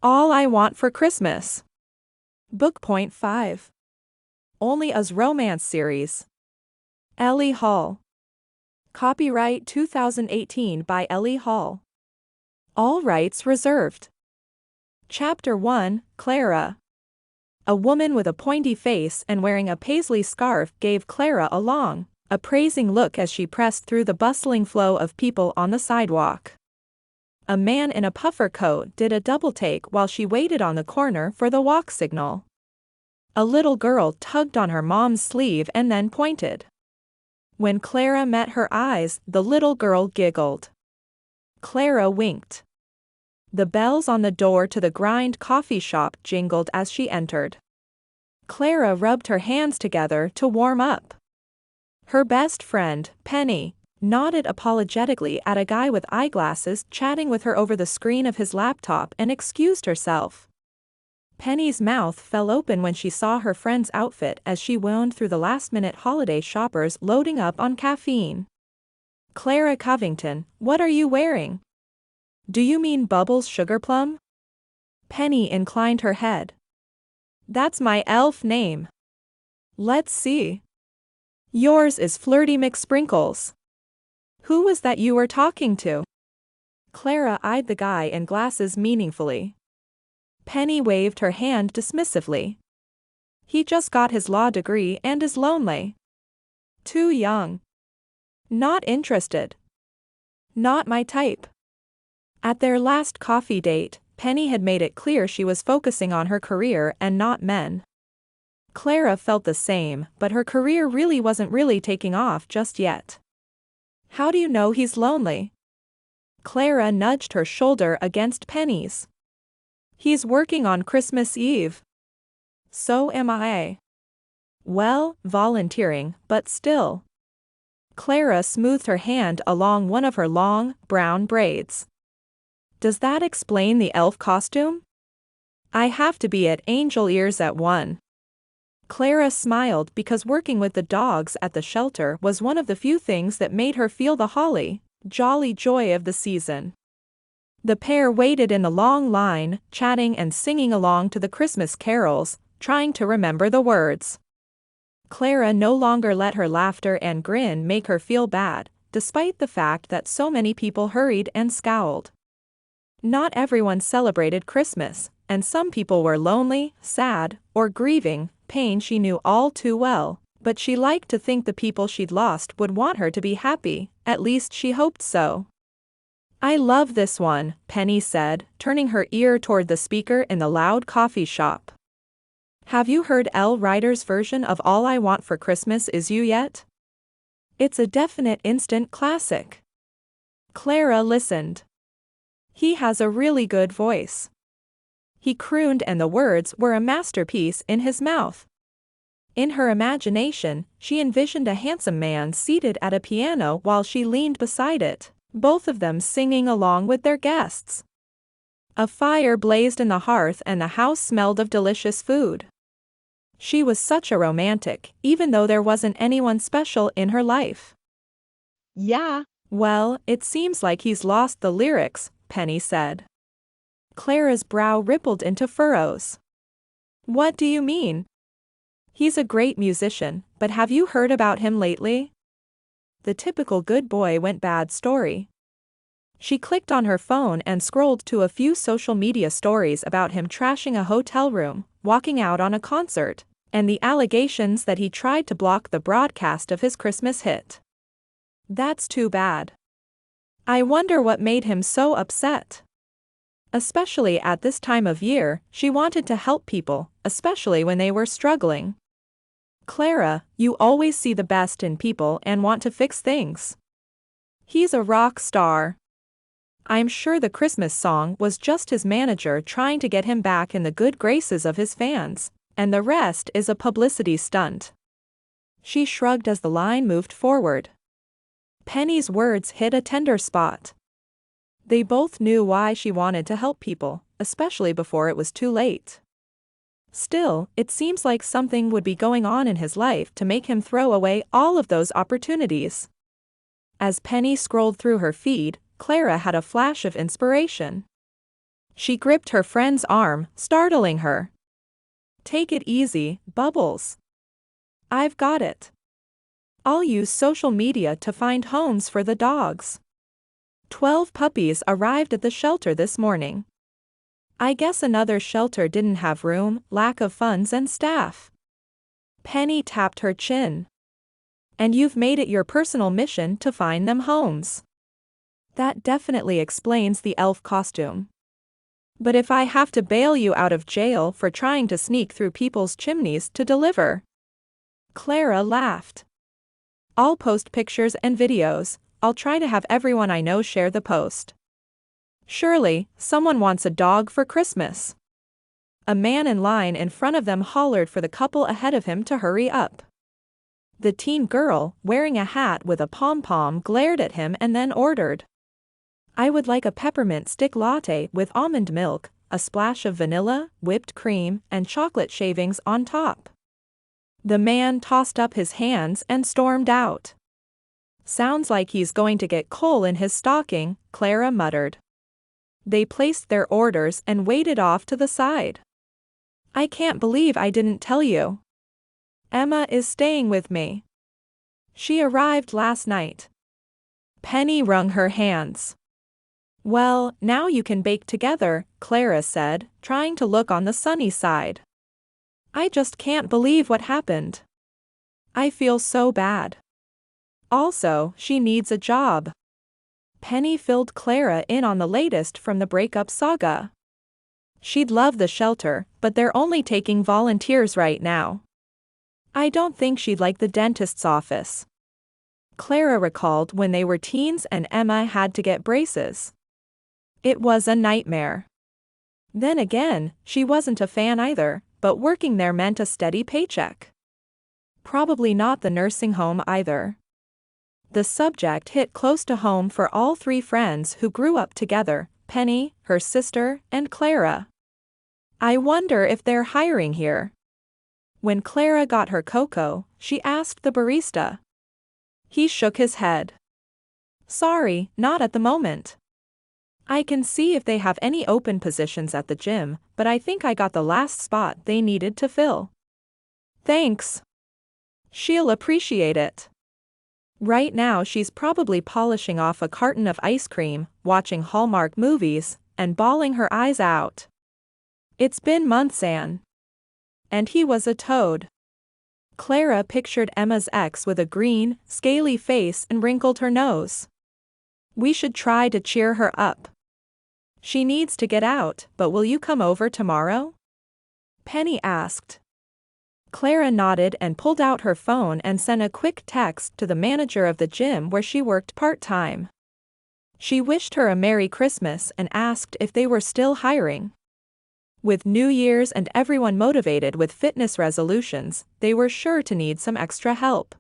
All I Want for Christmas. Book Point 5. Only Us Romance Series. Ellie Hall. Copyright 2018 by Ellie Hall. All rights reserved. Chapter 1, Clara. A woman with a pointy face and wearing a paisley scarf gave Clara a long, appraising look as she pressed through the bustling flow of people on the sidewalk. A man in a puffer coat did a double-take while she waited on the corner for the walk signal. A little girl tugged on her mom's sleeve and then pointed. When Clara met her eyes, the little girl giggled. Clara winked. The bells on the door to the Grind coffee shop jingled as she entered. Clara rubbed her hands together to warm up. Her best friend, Penny, nodded apologetically at a guy with eyeglasses chatting with her over the screen of his laptop and excused herself. Penny's mouth fell open when she saw her friend's outfit as she wound through the last-minute holiday shoppers loading up on caffeine. Clara Covington, what are you wearing? Do you mean Bubbles Sugarplum? Penny inclined her head. That's my elf name. Let's see. Yours is Flirty McSprinkles. Who was that you were talking to? Clara eyed the guy in glasses meaningfully. Penny waved her hand dismissively. He just got his law degree and is lonely. Too young. Not interested. Not my type. At their last coffee date, Penny had made it clear she was focusing on her career and not men. Clara felt the same, but her career really wasn't taking off just yet. How do you know he's lonely? Clara nudged her shoulder against Penny's. He's working on Christmas Eve. So am I. Well, volunteering, but still. Clara smoothed her hand along one of her long, brown braids. Does that explain the elf costume? I have to be at Angel Ears at 1. Clara smiled because working with the dogs at the shelter was one of the few things that made her feel the holly, jolly joy of the season. The pair waited in the long line, chatting and singing along to the Christmas carols, trying to remember the words. Clara no longer let her laughter and grin make her feel bad, despite the fact that so many people hurried and scowled. Not everyone celebrated Christmas, and some people were lonely, sad, or grieving, pain she knew all too well, but she liked to think the people she'd lost would want her to be happy, at least she hoped so. I love this one, Penny said, turning her ear toward the speaker in the loud coffee shop. Have you heard Ellie Ryder's version of All I Want for Christmas Is You yet? It's a definite instant classic. Clara listened. He has a really good voice. He crooned and the words were a masterpiece in his mouth. In her imagination, she envisioned a handsome man seated at a piano while she leaned beside it, both of them singing along with their guests. A fire blazed in the hearth and the house smelled of delicious food. She was such a romantic, even though there wasn't anyone special in her life. Yeah, well, it seems like he's lost the lyrics, Penny said. Clara's brow rippled into furrows. What do you mean? He's a great musician, but have you heard about him lately? The typical good boy went bad story. She clicked on her phone and scrolled to a few social media stories about him trashing a hotel room, walking out on a concert, and the allegations that he tried to block the broadcast of his Christmas hit. That's too bad. I wonder what made him so upset. Especially at this time of year, she wanted to help people, especially when they were struggling. Clara, you always see the best in people and want to fix things. He's a rock star. I'm sure the Christmas song was just his manager trying to get him back in the good graces of his fans, and the rest is a publicity stunt. She shrugged as the line moved forward. Penny's words hit a tender spot. They both knew why she wanted to help people, especially before it was too late. Still, it seems like something would be going on in his life to make him throw away all of those opportunities. As Penny scrolled through her feed, Clara had a flash of inspiration. She gripped her friend's arm, startling her. Take it easy, Bubbles. I've got it. I'll use social media to find homes for the dogs. 12 puppies arrived at the shelter this morning. I guess another shelter didn't have room, lack of funds and staff. Penny tapped her chin. And you've made it your personal mission to find them homes. That definitely explains the elf costume. But if I have to bail you out of jail for trying to sneak through people's chimneys to deliver? Clara laughed. I'll post pictures and videos. I'll try to have everyone I know share the post. Surely, someone wants a dog for Christmas. A man in line in front of them hollered for the couple ahead of him to hurry up. The teen girl, wearing a hat with a pom-pom, glared at him and then ordered. I would like a peppermint stick latte with almond milk, a splash of vanilla, whipped cream, and chocolate shavings on top. The man tossed up his hands and stormed out. Sounds like he's going to get coal in his stocking, Clara muttered. They placed their orders and waited off to the side. I can't believe I didn't tell you. Emma is staying with me. She arrived last night. Penny wrung her hands. Well, now you can bake together, Clara said, trying to look on the sunny side. I just can't believe what happened. I feel so bad. Also, she needs a job. Penny filled Clara in on the latest from the breakup saga. She'd love the shelter, but they're only taking volunteers right now. I don't think she'd like the dentist's office. Clara recalled when they were teens and Emma had to get braces. It was a nightmare. Then again, she wasn't a fan either, but working there meant a steady paycheck. Probably not the nursing home either. The subject hit close to home for all three friends who grew up together, Penny, her sister, and Clara. I wonder if they're hiring here. When Clara got her cocoa, she asked the barista. He shook his head. Sorry, not at the moment. I can see if they have any open positions at the gym, but I think I got the last spot they needed to fill. Thanks. She'll appreciate it. Right now she's probably polishing off a carton of ice cream, watching Hallmark movies, and bawling her eyes out. It's been months, Anne. And he was a toad. Clara pictured Emma's ex with a green, scaly face and wrinkled her nose. We should try to cheer her up. She needs to get out, but will you come over tomorrow? Penny asked. Clara nodded and pulled out her phone and sent a quick text to the manager of the gym where she worked part-time. She wished her a Merry Christmas and asked if they were still hiring. With New Year's and everyone motivated with fitness resolutions, they were sure to need some extra help.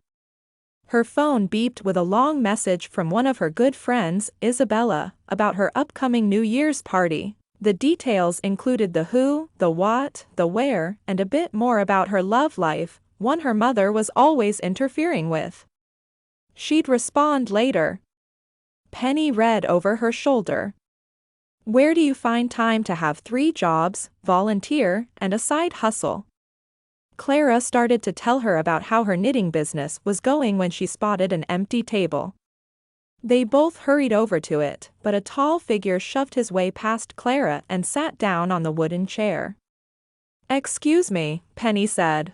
Her phone beeped with a long message from one of her good friends, Isabella, about her upcoming New Year's party. The details included the who, the what, the where, and a bit more about her love life, one her mother was always interfering with. She'd respond later. Penny read over her shoulder. Where do you find time to have 3 jobs, volunteer, and a side hustle? Clara started to tell her about how her knitting business was going when she spotted an empty table. They both hurried over to it, but a tall figure shoved his way past Clara and sat down on the wooden chair. Excuse me, Penny said.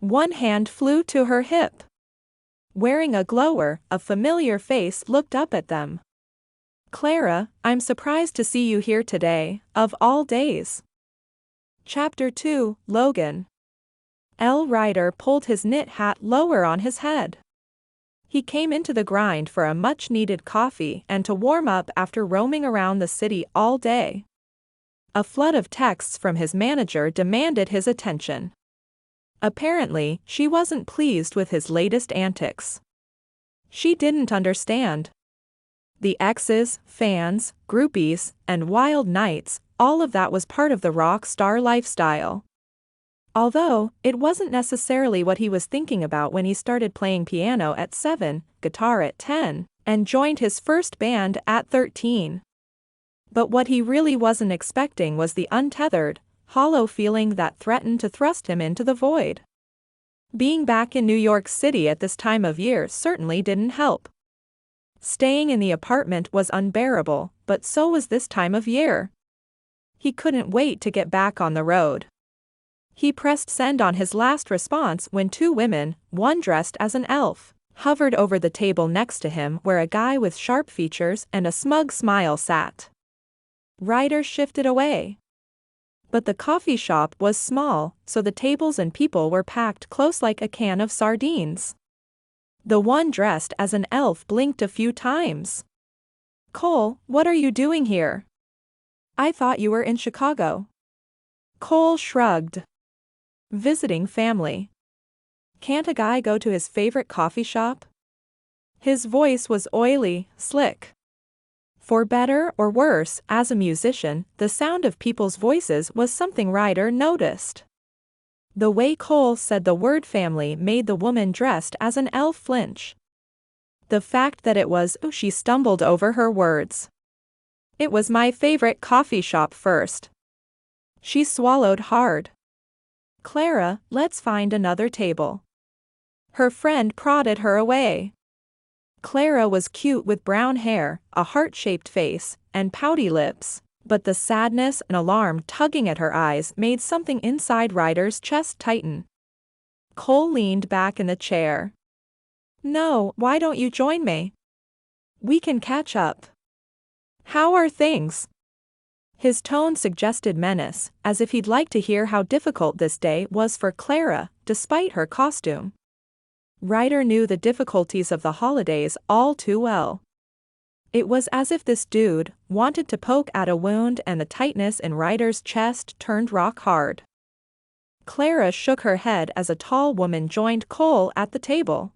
One hand flew to her hip. Wearing a glower, a familiar face looked up at them. Clara, I'm surprised to see you here today, of all days. Chapter 2, Logan. Ellie Ryder pulled his knit hat lower on his head. He came into the grind for a much-needed coffee and to warm up after roaming around the city all day. A flood of texts from his manager demanded his attention. Apparently, she wasn't pleased with his latest antics. She didn't understand. The exes, fans, groupies, and wild nights, all of that was part of the rock star lifestyle. Although, it wasn't necessarily what he was thinking about when he started playing piano at 7, guitar at 10, and joined his first band at 13. But what he really wasn't expecting was the untethered, hollow feeling that threatened to thrust him into the void. Being back in New York City at this time of year certainly didn't help. Staying in the apartment was unbearable, but so was this time of year. He couldn't wait to get back on the road. He pressed send on his last response when two women, one dressed as an elf, hovered over the table next to him where a guy with sharp features and a smug smile sat. Ryder shifted away. But the coffee shop was small, so the tables and people were packed close like a can of sardines. The one dressed as an elf blinked a few times. "Cole, what are you doing here? I thought you were in Chicago." Cole shrugged. "Visiting family. Can't a guy go to his favorite coffee shop?" His voice was oily, slick. For better or worse, as a musician, the sound of people's voices was something Ryder noticed. The way Cole said the word family made the woman dressed as an elf flinch. The fact that it was, she stumbled over her words. "It was my favorite coffee shop first." She swallowed hard. "Clara, let's find another table." Her friend prodded her away. Clara was cute with brown hair, a heart-shaped face, and pouty lips, but the sadness and alarm tugging at her eyes made something inside Ryder's chest tighten. Cole leaned back in the chair. "No, why don't you join me? We can catch up. How are things?" His tone suggested menace, as if he'd like to hear how difficult this day was for Clara, despite her costume. Ryder knew the difficulties of the holidays all too well. It was as if this dude wanted to poke at a wound and the tightness in Ryder's chest turned rock hard. Clara shook her head as a tall woman joined Cole at the table.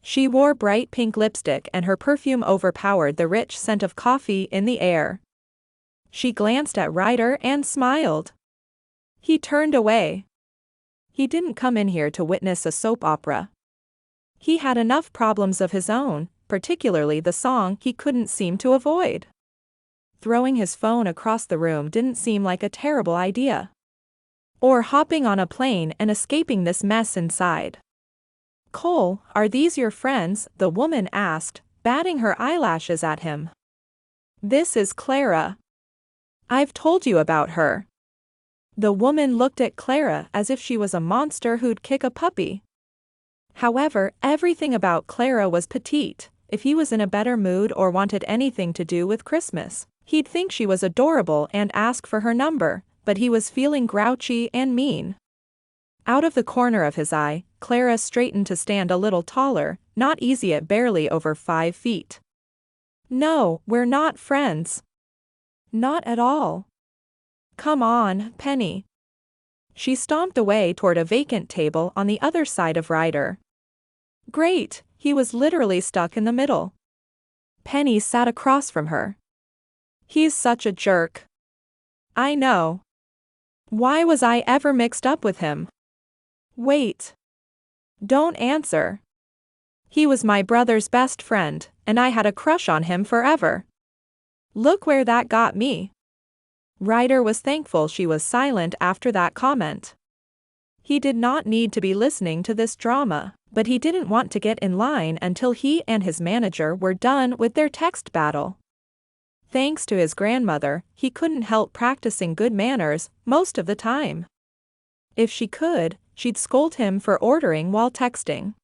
She wore bright pink lipstick and her perfume overpowered the rich scent of coffee in the air. She glanced at Ryder and smiled. He turned away. He didn't come in here to witness a soap opera. He had enough problems of his own, particularly the song he couldn't seem to avoid. Throwing his phone across the room didn't seem like a terrible idea. Or hopping on a plane and escaping this mess inside. "Cole, are these your friends?" the woman asked, batting her eyelashes at him. "This is Clara. I've told you about her." The woman looked at Clara as if she was a monster who'd kick a puppy. However, everything about Clara was petite. If he was in a better mood or wanted anything to do with Christmas, he'd think she was adorable and ask for her number, but he was feeling grouchy and mean. Out of the corner of his eye, Clara straightened to stand a little taller, not easy at barely over 5 feet. "No, we're not friends." "Not at all." "Come on, Penny." She stomped away toward a vacant table on the other side of Ryder. Great, he was literally stuck in the middle. Penny sat across from her. "He's such a jerk." "I know. Why was I ever mixed up with him?" "Wait. Don't answer." "He was my brother's best friend, and I had a crush on him forever. Look where that got me." Ryder was thankful she was silent after that comment. He did not need to be listening to this drama, but he didn't want to get in line until he and his manager were done with their text battle. Thanks to his grandmother, he couldn't help practicing good manners most of the time. If she could, she'd scold him for ordering while texting.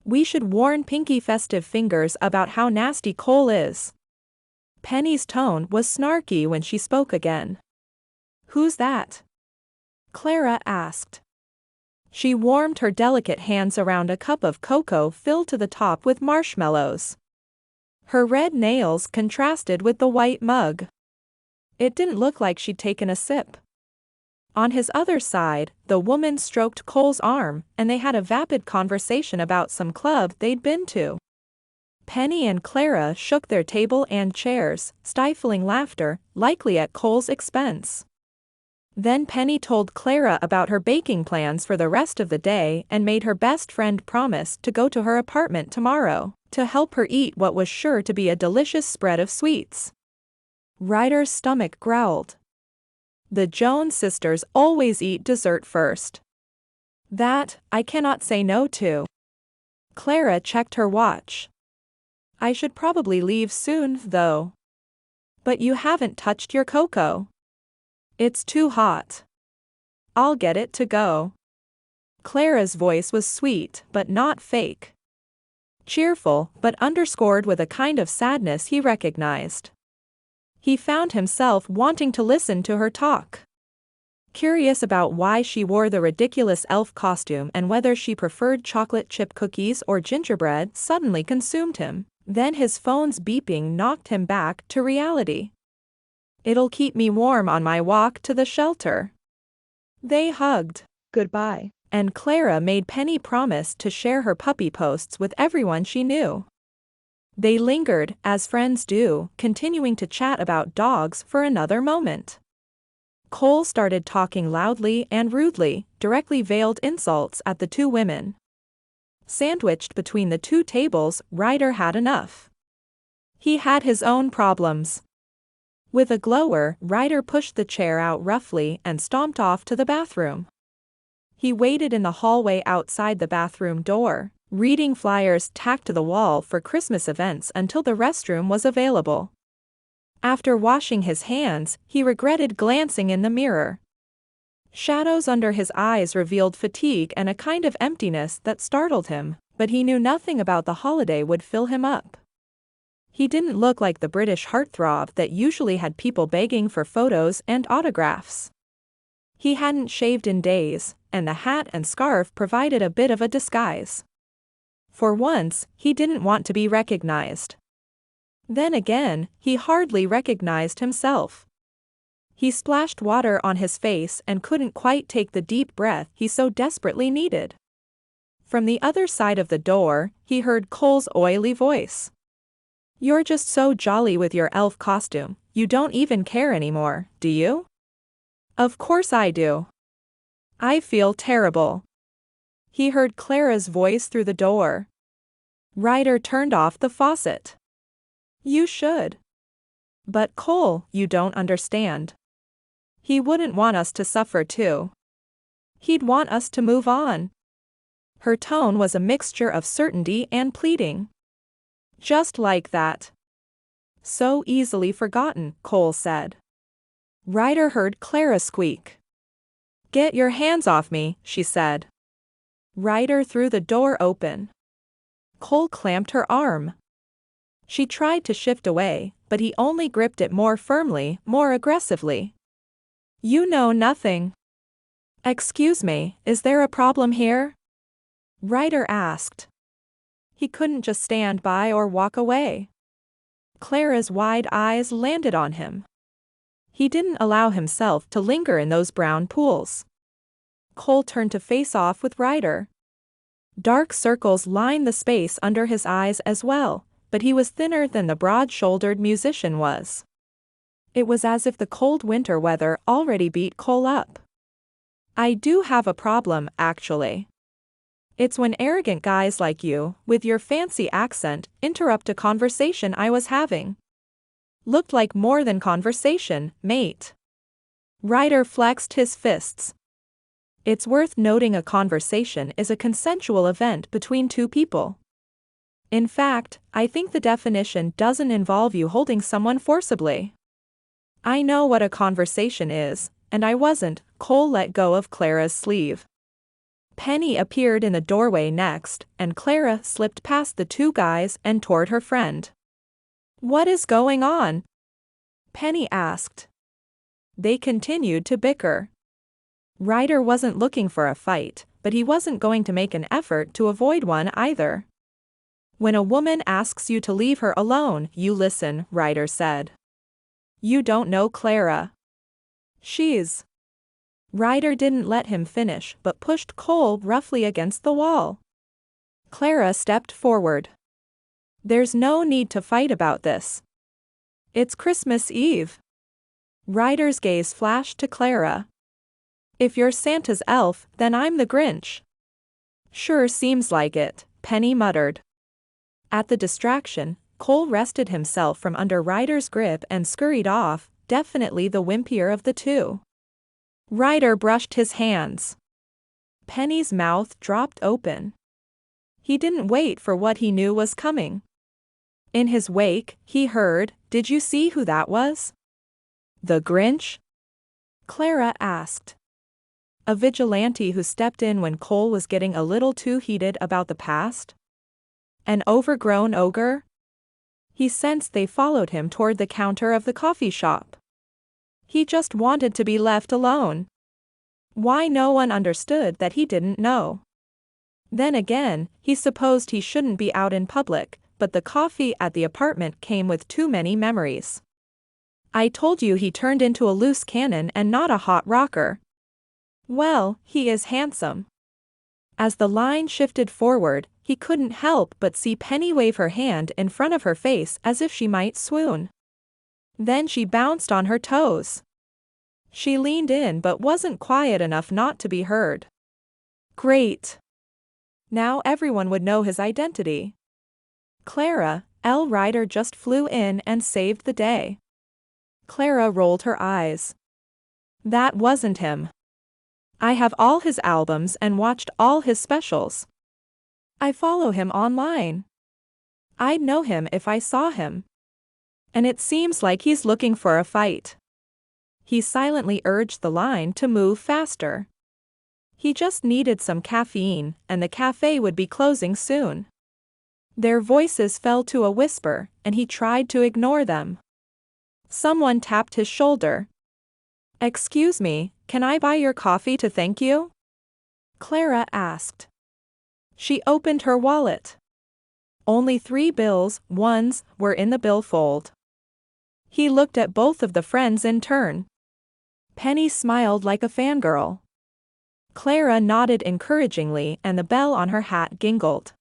"We should warn Pinky Festive Fingers about how nasty Cole is." Penny's tone was snarky when she spoke again. "Who's that?" Clara asked. She warmed her delicate hands around a cup of cocoa filled to the top with marshmallows. Her red nails contrasted with the white mug. It didn't look like she'd taken a sip. On his other side, the woman stroked Cole's arm, and they had a vapid conversation about some club they'd been to. Penny and Clara shook their table and chairs, stifling laughter, likely at Cole's expense. Then Penny told Clara about her baking plans for the rest of the day and made her best friend promise to go to her apartment tomorrow to help her eat what was sure to be a delicious spread of sweets. Ryder's stomach growled. The Jones sisters always eat dessert first. That, I cannot say no to. Clara checked her watch. I should probably leave soon, though. But you haven't touched your cocoa. It's too hot. I'll get it to go. Clara's voice was sweet, but not fake. Cheerful, but underscored with a kind of sadness he recognized. He found himself wanting to listen to her talk. Curious about why she wore the ridiculous elf costume and whether she preferred chocolate chip cookies or gingerbread suddenly consumed him. Then his phone's beeping knocked him back to reality. It'll keep me warm on my walk to the shelter. They hugged goodbye, and Clara made Penny promise to share her puppy posts with everyone she knew. They lingered, as friends do, continuing to chat about dogs for another moment. Cole started talking loudly and rudely, directly veiled insults at the two women. Sandwiched between the two tables, Ryder had enough. He had his own problems. With a glower, Ryder pushed the chair out roughly and stomped off to the bathroom. He waited in the hallway outside the bathroom door, reading flyers tacked to the wall for Christmas events until the restroom was available. After washing his hands, he regretted glancing in the mirror. Shadows under his eyes revealed fatigue and a kind of emptiness that startled him, but he knew nothing about the holiday would fill him up. He didn't look like the British heartthrob that usually had people begging for photos and autographs. He hadn't shaved in days, and the hat and scarf provided a bit of a disguise. For once, he didn't want to be recognized. Then again, he hardly recognized himself. He splashed water on his face and couldn't quite take the deep breath he so desperately needed. From the other side of the door, he heard Cole's oily voice. You're just so jolly with your elf costume, you don't even care anymore, do you? Of course I do. I feel terrible. He heard Clara's voice through the door. Ryder turned off the faucet. You should. But Cole, you don't understand. He wouldn't want us to suffer too. He'd want us to move on. Her tone was a mixture of certainty and pleading. Just like that. So easily forgotten, Cole said. Ryder heard Clara squeak. Get your hands off me, she said. Ryder threw the door open. Cole clamped her arm. She tried to shift away, but he only gripped it more firmly, more aggressively. You know nothing. Excuse me, is there a problem here? Ryder asked. He couldn't just stand by or walk away. Clara's wide eyes landed on him. He didn't allow himself to linger in those brown pools. Cole turned to face off with Ryder. Dark circles lined the space under his eyes as well, but he was thinner than the broad-shouldered musician was. It was as if the cold winter weather already beat Cole up. I do have a problem, actually. It's when arrogant guys like you, with your fancy accent, interrupt a conversation I was having. Looked like more than conversation, mate. Ryder flexed his fists. It's worth noting a conversation is a consensual event between two people. In fact, I think the definition doesn't involve you holding someone forcibly. I know what a conversation is, and I wasn't. Cole let go of Clara's sleeve. Penny appeared in the doorway next, and Clara slipped past the two guys and toward her friend. What is going on? Penny asked. They continued to bicker. Ryder wasn't looking for a fight, but he wasn't going to make an effort to avoid one either. When a woman asks you to leave her alone, you listen, Ryder said. You don't know Clara. She's... Ryder didn't let him finish but pushed Cole roughly against the wall. Clara stepped forward. There's no need to fight about this. It's Christmas Eve. Ryder's gaze flashed to Clara. If you're Santa's elf, then I'm the Grinch. Sure seems like it, Penny muttered. At the distraction, Cole wrested himself from under Ryder's grip and scurried off, definitely the wimpier of the two. Ryder brushed his hands. Penny's mouth dropped open. He didn't wait for what he knew was coming. In his wake, he heard, "Did you see who that was?" "The Grinch?" Clara asked. A vigilante who stepped in when Cole was getting a little too heated about the past? An overgrown ogre? He sensed they followed him toward the counter of the coffee shop. He just wanted to be left alone. Why no one understood that he didn't know. Then again, he supposed he shouldn't be out in public, but the coffee at the apartment came with too many memories. "I told you he turned into a loose cannon and not a hot rocker." "Well, he is handsome." As the line shifted forward, he couldn't help but see Penny wave her hand in front of her face as if she might swoon. Then she bounced on her toes. She leaned in but wasn't quiet enough not to be heard. Great. Now everyone would know his identity. Clara, Ellie Ryder just flew in and saved the day. Clara rolled her eyes. That wasn't him. I have all his albums and watched all his specials. I follow him online. I'd know him if I saw him. And it seems like he's looking for a fight. He silently urged the line to move faster. He just needed some caffeine, and the cafe would be closing soon. Their voices fell to a whisper, and he tried to ignore them. Someone tapped his shoulder. "Excuse me, can I buy your coffee to thank you?" Clara asked. She opened her wallet. Only 3 bills, ones, were in the billfold. He looked at both of the friends in turn. Penny smiled like a fangirl. Clara nodded encouragingly and the bell on her hat gingled.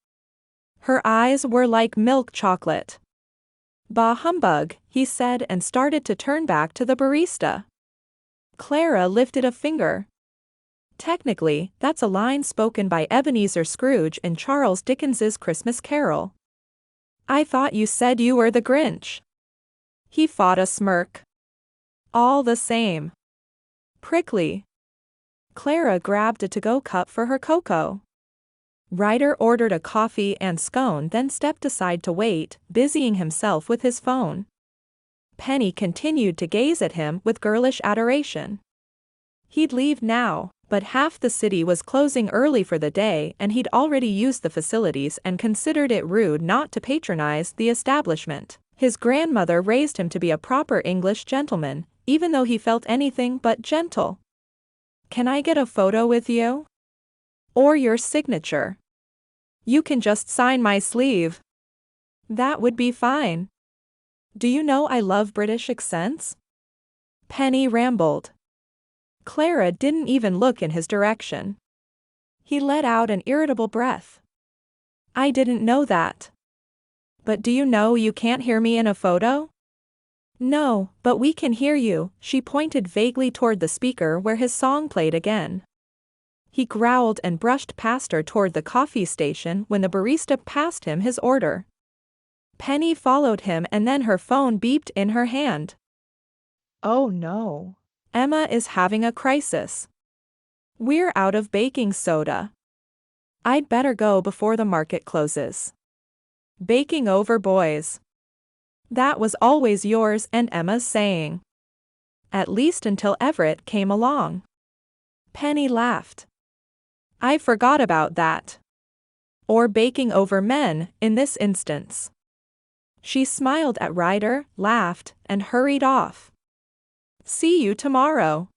Her eyes were like milk chocolate. "Bah humbug," he said and started to turn back to the barista. Clara lifted a finger. Technically, that's a line spoken by Ebenezer Scrooge in Charles Dickens's Christmas Carol. "I thought you said you were the Grinch." He fought a smirk. "All the same. Prickly." Clara grabbed a to-go cup for her cocoa. Ryder ordered a coffee and scone, then stepped aside to wait, busying himself with his phone. Penny continued to gaze at him with girlish adoration. He'd leave now, but half the city was closing early for the day and he'd already used the facilities and considered it rude not to patronize the establishment. His grandmother raised him to be a proper English gentleman, even though he felt anything but gentle. "Can I get a photo with you? Or your signature? You can just sign my sleeve." "That would be fine. Do you know I love British accents?" Penny rambled. Clara didn't even look in his direction. He let out an irritable breath. "I didn't know that. But do you know you can't hear me in a photo?" "No, but we can hear you." She pointed vaguely toward the speaker where his song played again. He growled and brushed past her toward the coffee station when the barista passed him his order. Penny followed him and then her phone beeped in her hand. Oh no. Emma is having a crisis. We're out of baking soda. I'd better go before the market closes. Baking over, boys. That was always yours and Emma's saying. At least until Everett came along. Penny laughed. I forgot about that. Or baking over men, in this instance. She smiled at Ryder, laughed, and hurried off. See you tomorrow.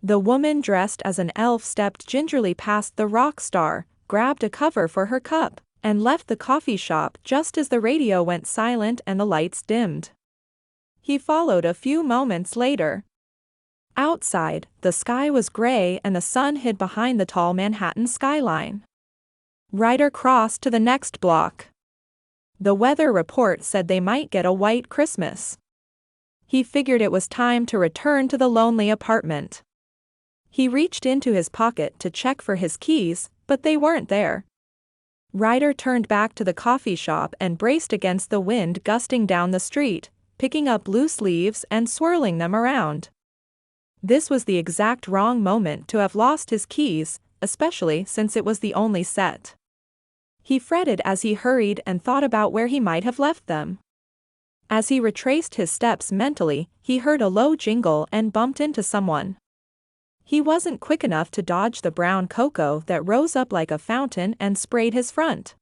The woman dressed as an elf stepped gingerly past the rock star, grabbed a cover for her cup, and left the coffee shop just as the radio went silent and the lights dimmed. He followed a few moments later. Outside, the sky was gray and the sun hid behind the tall Manhattan skyline. Ryder crossed to the next block. The weather report said they might get a white Christmas. He figured it was time to return to the lonely apartment. He reached into his pocket to check for his keys, but they weren't there. Ryder turned back to the coffee shop and braced against the wind gusting down the street, picking up loose leaves and swirling them around. This was the exact wrong moment to have lost his keys, especially since it was the only set. He fretted as he hurried and thought about where he might have left them. As he retraced his steps mentally, he heard a low jingle and bumped into someone. He wasn't quick enough to dodge the brown cocoa that rose up like a fountain and sprayed his front.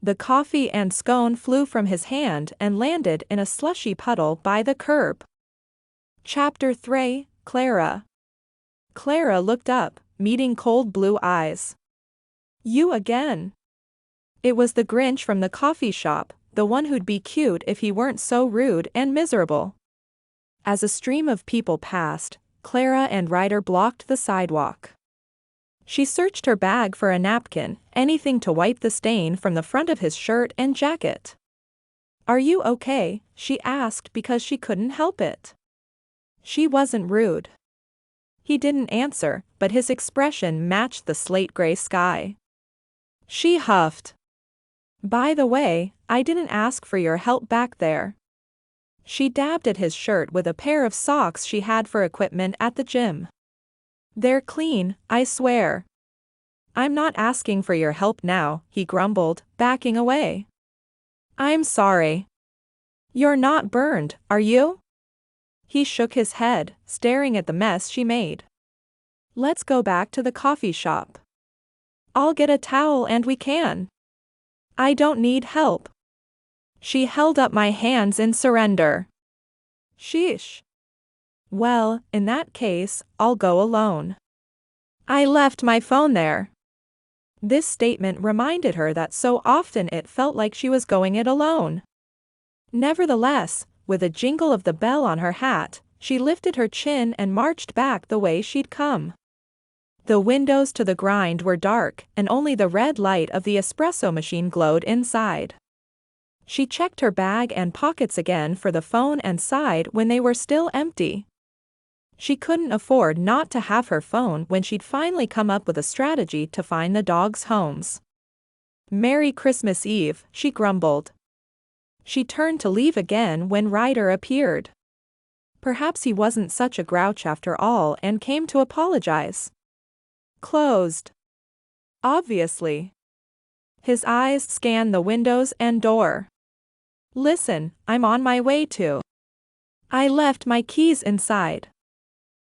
The coffee and scone flew from his hand and landed in a slushy puddle by the curb. Chapter 3, Clara. Clara looked up, meeting cold blue eyes. "You again." It was the Grinch from the coffee shop, the one who'd be cute if he weren't so rude and miserable. As a stream of people passed, Clara and Ryder blocked the sidewalk. She searched her bag for a napkin, anything to wipe the stain from the front of his shirt and jacket. "Are you okay?" she asked because she couldn't help it. She wasn't rude. He didn't answer, but his expression matched the slate-gray sky. She huffed. "By the way, I didn't ask for your help back there." She dabbed at his shirt with a pair of socks she had for equipment at the gym. "They're clean, I swear." "I'm not asking for your help now," he grumbled, backing away. "I'm sorry." "You're not burned, are you?" He shook his head, staring at the mess she made. "Let's go back to the coffee shop. I'll get a towel and we can." "I don't need help." She held up my hands in surrender. "Sheesh." "Well, in that case, I'll go alone. I left my phone there." This statement reminded her that so often it felt like she was going it alone. Nevertheless, with a jingle of the bell on her hat, she lifted her chin and marched back the way she'd come. The windows to the grind were dark, and only the red light of the espresso machine glowed inside. She checked her bag and pockets again for the phone and sighed when they were still empty. She couldn't afford not to have her phone when she'd finally come up with a strategy to find the dogs' homes. "Merry Christmas Eve," she grumbled. She turned to leave again when Ryder appeared. Perhaps he wasn't such a grouch after all and came to apologize. "Closed." "Obviously." His eyes scanned the windows and door. "Listen, I'm on my way to." "I left my keys inside."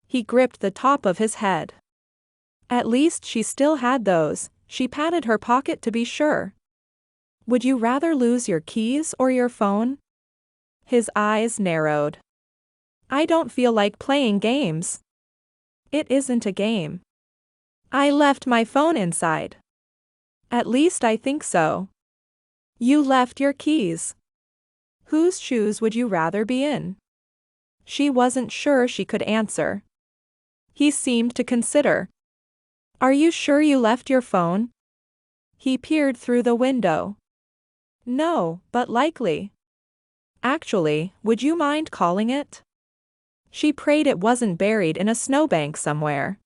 He gripped the top of his head. At least she still had those. She patted her pocket to be sure. "Would you rather lose your keys or your phone?" His eyes narrowed. "I don't feel like playing games." "It isn't a game." "I left my phone inside." "At least I think so." "You left your keys." "Whose shoes would you rather be in?" She wasn't sure she could answer. He seemed to consider. "Are you sure you left your phone?" He peered through the window. "No, but likely." "Actually, would you mind calling it?" She prayed it wasn't buried in a snowbank somewhere.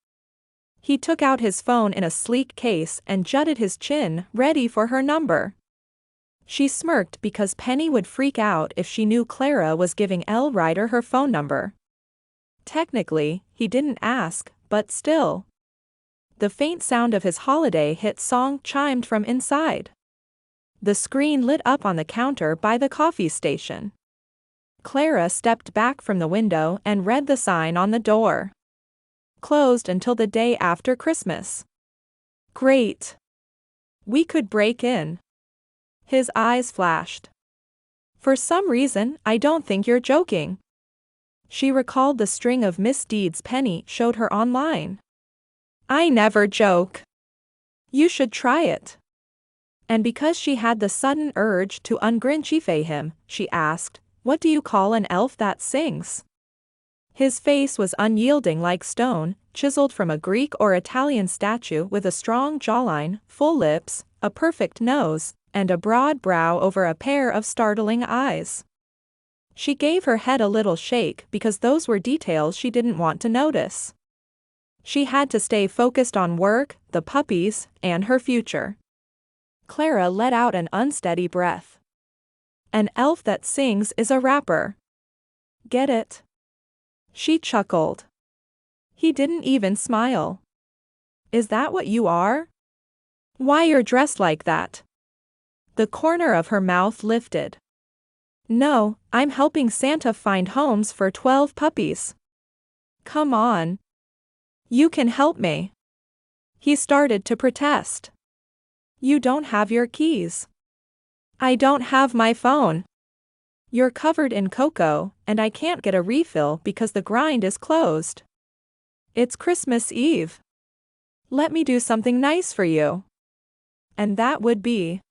He took out his phone in a sleek case and jutted his chin, ready for her number. She smirked because Penny would freak out if she knew Clara was giving Ellie Ryder her phone number. Technically, he didn't ask, but still. The faint sound of his holiday hit song chimed from inside. The screen lit up on the counter by the coffee station. Clara stepped back from the window and read the sign on the door. "Closed until the day after Christmas." "Great. We could break in." His eyes flashed. "For some reason, I don't think you're joking." She recalled the string of misdeeds Penny showed her online. "I never joke." "You should try it." And because she had the sudden urge to ungrinchify him, she asked, "What do you call an elf that sings?" His face was unyielding like stone, chiseled from a Greek or Italian statue with a strong jawline, full lips, a perfect nose, and a broad brow over a pair of startling eyes. She gave her head a little shake because those were details she didn't want to notice. She had to stay focused on work, the puppies, and her future. Clara let out an unsteady breath. An elf that sings is a rapper. Get it? She chuckled. He didn't even smile. Is that what you are? Why you're dressed like that? The corner of her mouth lifted. No, I'm helping Santa find homes for 12 puppies. Come on. You can help me. He started to protest. You don't have your keys. I don't have my phone. You're covered in cocoa, and I can't get a refill because the grind is closed. It's Christmas Eve. Let me do something nice for you. And that would be.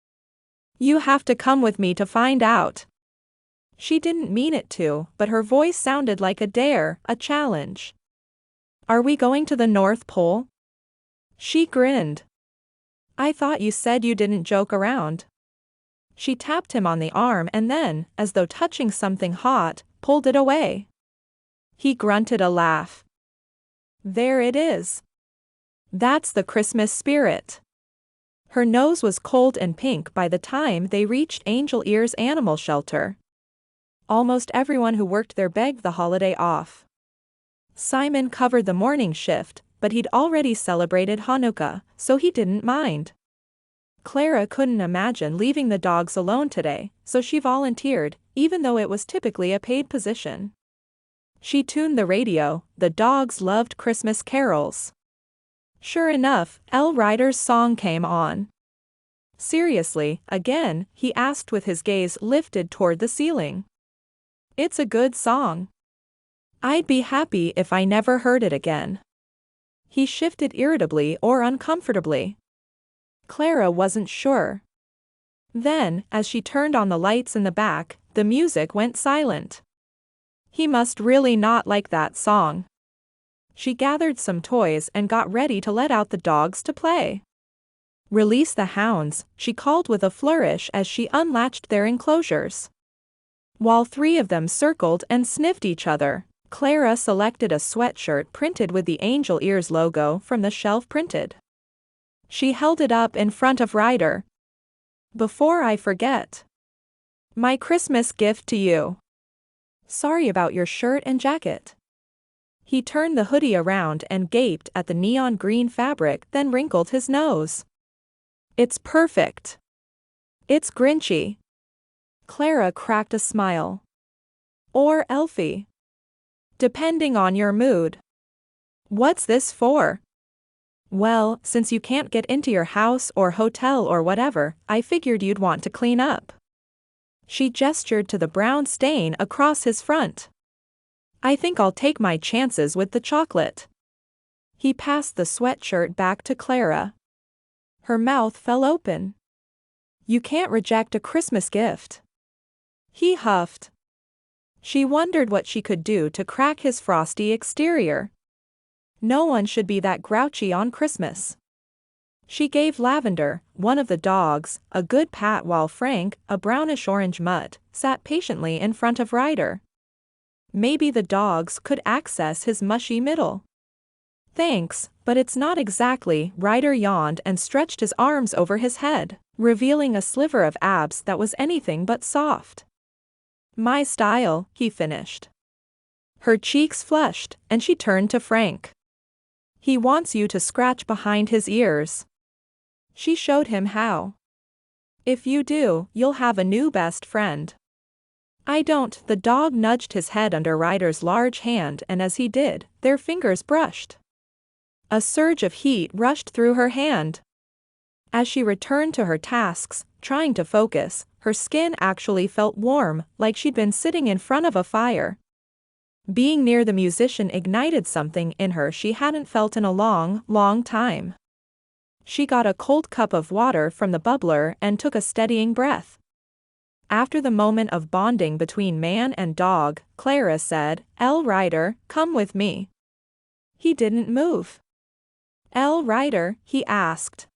You have to come with me to find out. She didn't mean it to, but her voice sounded like a dare, a challenge. Are we going to the North Pole? She grinned. I thought you said you didn't joke around. She tapped him on the arm and then, as though touching something hot, pulled it away. He grunted a laugh. There it is. That's the Christmas spirit. Her nose was cold and pink by the time they reached Angel Ear's animal shelter. Almost everyone who worked there begged the holiday off. Simon covered the morning shift, but he'd already celebrated Hanukkah, so he didn't mind. Clara couldn't imagine leaving the dogs alone today, so she volunteered, even though it was typically a paid position. She tuned the radio. The dogs loved Christmas carols. Sure enough, Ellie Ryder's song came on. Seriously, again, he asked with his gaze lifted toward the ceiling. It's a good song. I'd be happy if I never heard it again. He shifted irritably or uncomfortably. Clara wasn't sure. Then, as she turned on the lights in the back, the music went silent. He must really not like that song. She gathered some toys and got ready to let out the dogs to play. Release the hounds, she called with a flourish as she unlatched their enclosures. While 3 of them circled and sniffed each other, Clara selected a sweatshirt printed with the Angel Ears logo from the shelf printed. She held it up in front of Ryder. Before I forget. My Christmas gift to you. Sorry about your shirt and jacket. He turned the hoodie around and gaped at the neon green fabric, then wrinkled his nose. It's perfect. It's Grinchy. Clara cracked a smile. Or elfy. Depending on your mood. What's this for? Well, since you can't get into your house or hotel or whatever, I figured you'd want to clean up. She gestured to the brown stain across his front. I think I'll take my chances with the chocolate. He passed the sweatshirt back to Clara. Her mouth fell open. You can't reject a Christmas gift. He huffed. She wondered what she could do to crack his frosty exterior. No one should be that grouchy on Christmas. She gave Lavender, one of the dogs, a good pat while Frank, a brownish-orange mutt, sat patiently in front of Ryder. Maybe the dogs could access his mushy middle. Thanks, but it's not exactly. Ryder yawned and stretched his arms over his head, revealing a sliver of abs that was anything but soft. My style, he finished. Her cheeks flushed, and she turned to Frank. He wants you to scratch behind his ears. She showed him how. If you do, you'll have a new best friend. I don't. The dog nudged his head under Ryder's large hand, and as he did, their fingers brushed. A surge of heat rushed through her hand. As she returned to her tasks, trying to focus, her skin actually felt warm, like she'd been sitting in front of a fire. Being near the musician ignited something in her she hadn't felt in a long, long time. She got a cold cup of water from the bubbler and took a steadying breath. After the moment of bonding between man and dog, Clara said, Ellie Ryder, come with me. He didn't move. Ellie Ryder, he asked.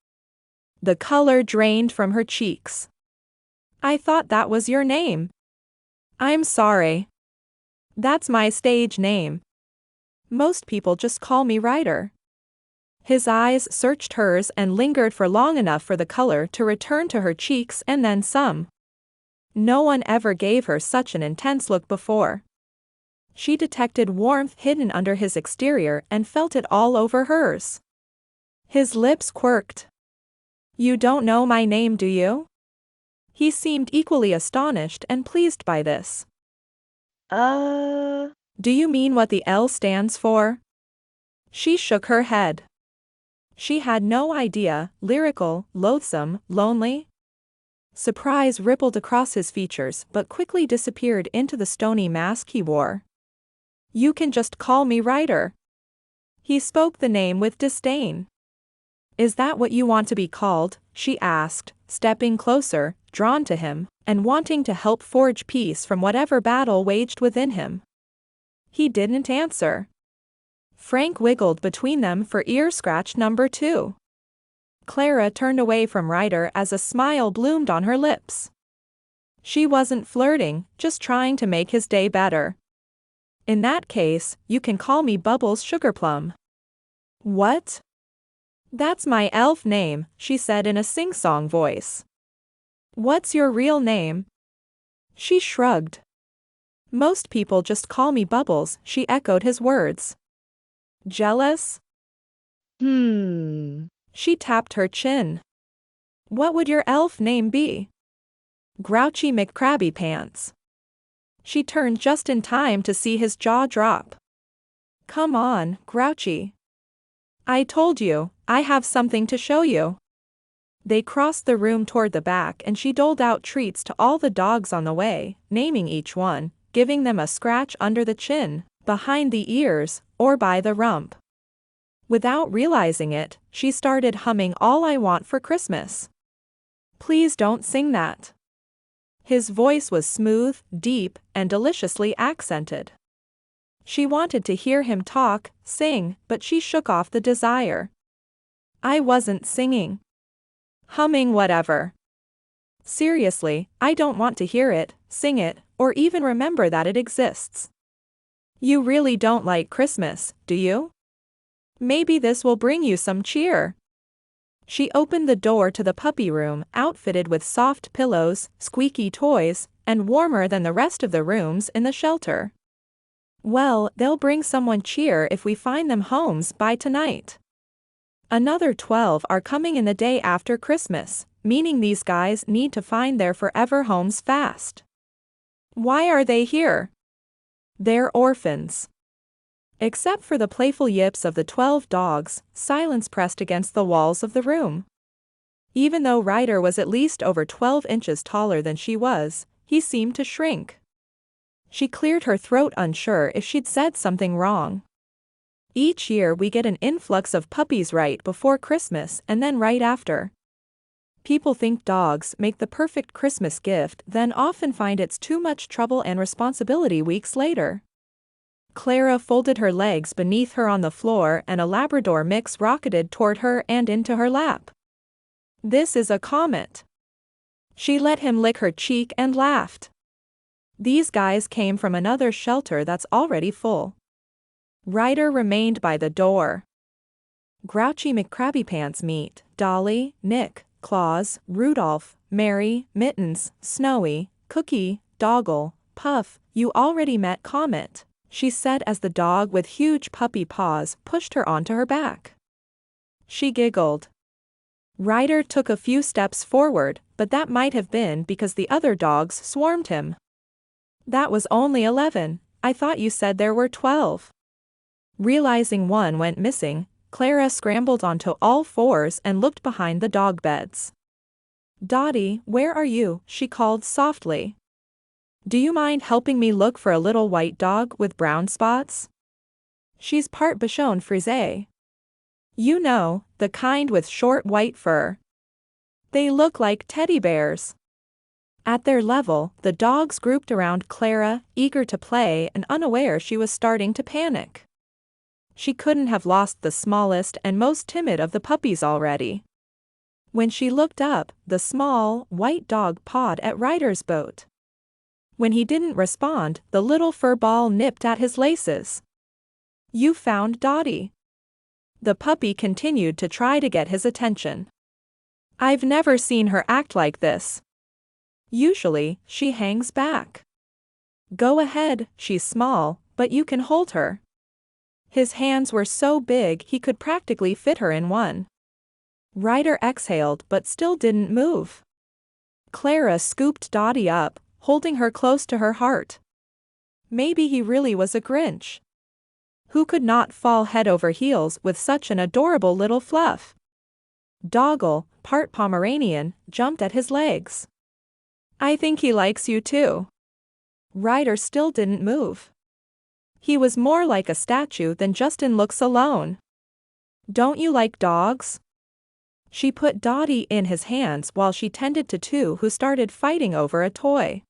The color drained from her cheeks. I thought that was your name. I'm sorry. That's my stage name. Most people just call me Ryder. His eyes searched hers and lingered for long enough for the color to return to her cheeks and then some. No one ever gave her such an intense look before. She detected warmth hidden under his exterior and felt it all over hers. His lips quirked. "You don't know my name, do you?" He seemed equally astonished and pleased by this. Do you mean what the L stands for?" She shook her head. She had no idea. Lyrical, loathsome, lonely? Surprise rippled across his features but quickly disappeared into the stony mask he wore. "You can just call me Ryder." He spoke the name with disdain. "Is that what you want to be called?" she asked, stepping closer, drawn to him, and wanting to help forge peace from whatever battle waged within him. He didn't answer. Frank wiggled between them for ear scratch number 2. Clara turned away from Ryder as a smile bloomed on her lips. She wasn't flirting, just trying to make his day better. "In that case, you can call me Bubbles Sugarplum." "What?" "That's my elf name," she said in a sing-song voice. "What's your real name?" She shrugged. "Most people just call me Bubbles," she echoed his words. "Jealous?" She tapped her chin. "What would your elf name be?" "Grouchy McCrabby Pants." She turned just in time to see his jaw drop. "Come on, Grouchy. I told you, I have something to show you." They crossed the room toward the back and she doled out treats to all the dogs on the way, naming each one, giving them a scratch under the chin, behind the ears, or by the rump. Without realizing it, she started humming All I Want for Christmas. "Please don't sing that." His voice was smooth, deep, and deliciously accented. She wanted to hear him talk, sing, but she shook off the desire. "I wasn't singing. Humming whatever. Seriously, I don't want to hear it, sing it, or even remember that it exists." "You really don't like Christmas, do you? Maybe this will bring you some cheer." She opened the door to the puppy room, outfitted with soft pillows, squeaky toys, and warmer than the rest of the rooms in the shelter. "Well, they'll bring someone cheer if we find them homes by tonight. Another 12 are coming in the day after Christmas, meaning these guys need to find their forever homes fast." "Why are they here?" "They're orphans." Except for the playful yips of the 12 dogs, silence pressed against the walls of the room. Even though Ryder was at least over 12 inches taller than she was, he seemed to shrink. She cleared her throat, unsure if she'd said something wrong. "Each year we get an influx of puppies right before Christmas and then right after. People think dogs make the perfect Christmas gift, then often find it's too much trouble and responsibility weeks later." Clara folded her legs beneath her on the floor and a Labrador mix rocketed toward her and into her lap. "This is a comet." She let him lick her cheek and laughed. "These guys came from another shelter that's already full." Ryder remained by the door. Grouchy McCrabbypants meet Dolly, Nick, Claus, Rudolph, Mary, Mittens, Snowy, Cookie, Doggle, Puff. "You already met Comet," she said as the dog with huge puppy paws pushed her onto her back. She giggled. Ryder took a few steps forward, but that might have been because the other dogs swarmed him. "That was only 11, I thought you said there were 12. Realizing one went missing, Clara scrambled onto all fours and looked behind the dog beds. "Dottie, where are you?" she called softly. "Do you mind helping me look for a little white dog with brown spots? She's part Bichon Frise. You know, the kind with short white fur. They look like teddy bears." At their level, the dogs grouped around Clara, eager to play and unaware she was starting to panic. She couldn't have lost the smallest and most timid of the puppies already. When she looked up, the small, white dog pawed at Ryder's boat. When he didn't respond, the little fur ball nipped at his laces. "You found Dottie." The puppy continued to try to get his attention. I've never seen her act like this. Usually, she hangs back. Go ahead, she's small, but you can hold her. His hands were so big he could practically fit her in one. Ryder exhaled but still didn't move. Clara scooped Dottie up, holding her close to her heart. Maybe he really was a Grinch. Who could not fall head over heels with such an adorable little fluff? Doggle, part Pomeranian, jumped at his legs. I think he likes you too. Ryder still didn't move. He was more like a statue than just in looks alone. Don't you like dogs? She put Dottie in his hands while she tended to two who started fighting over a toy.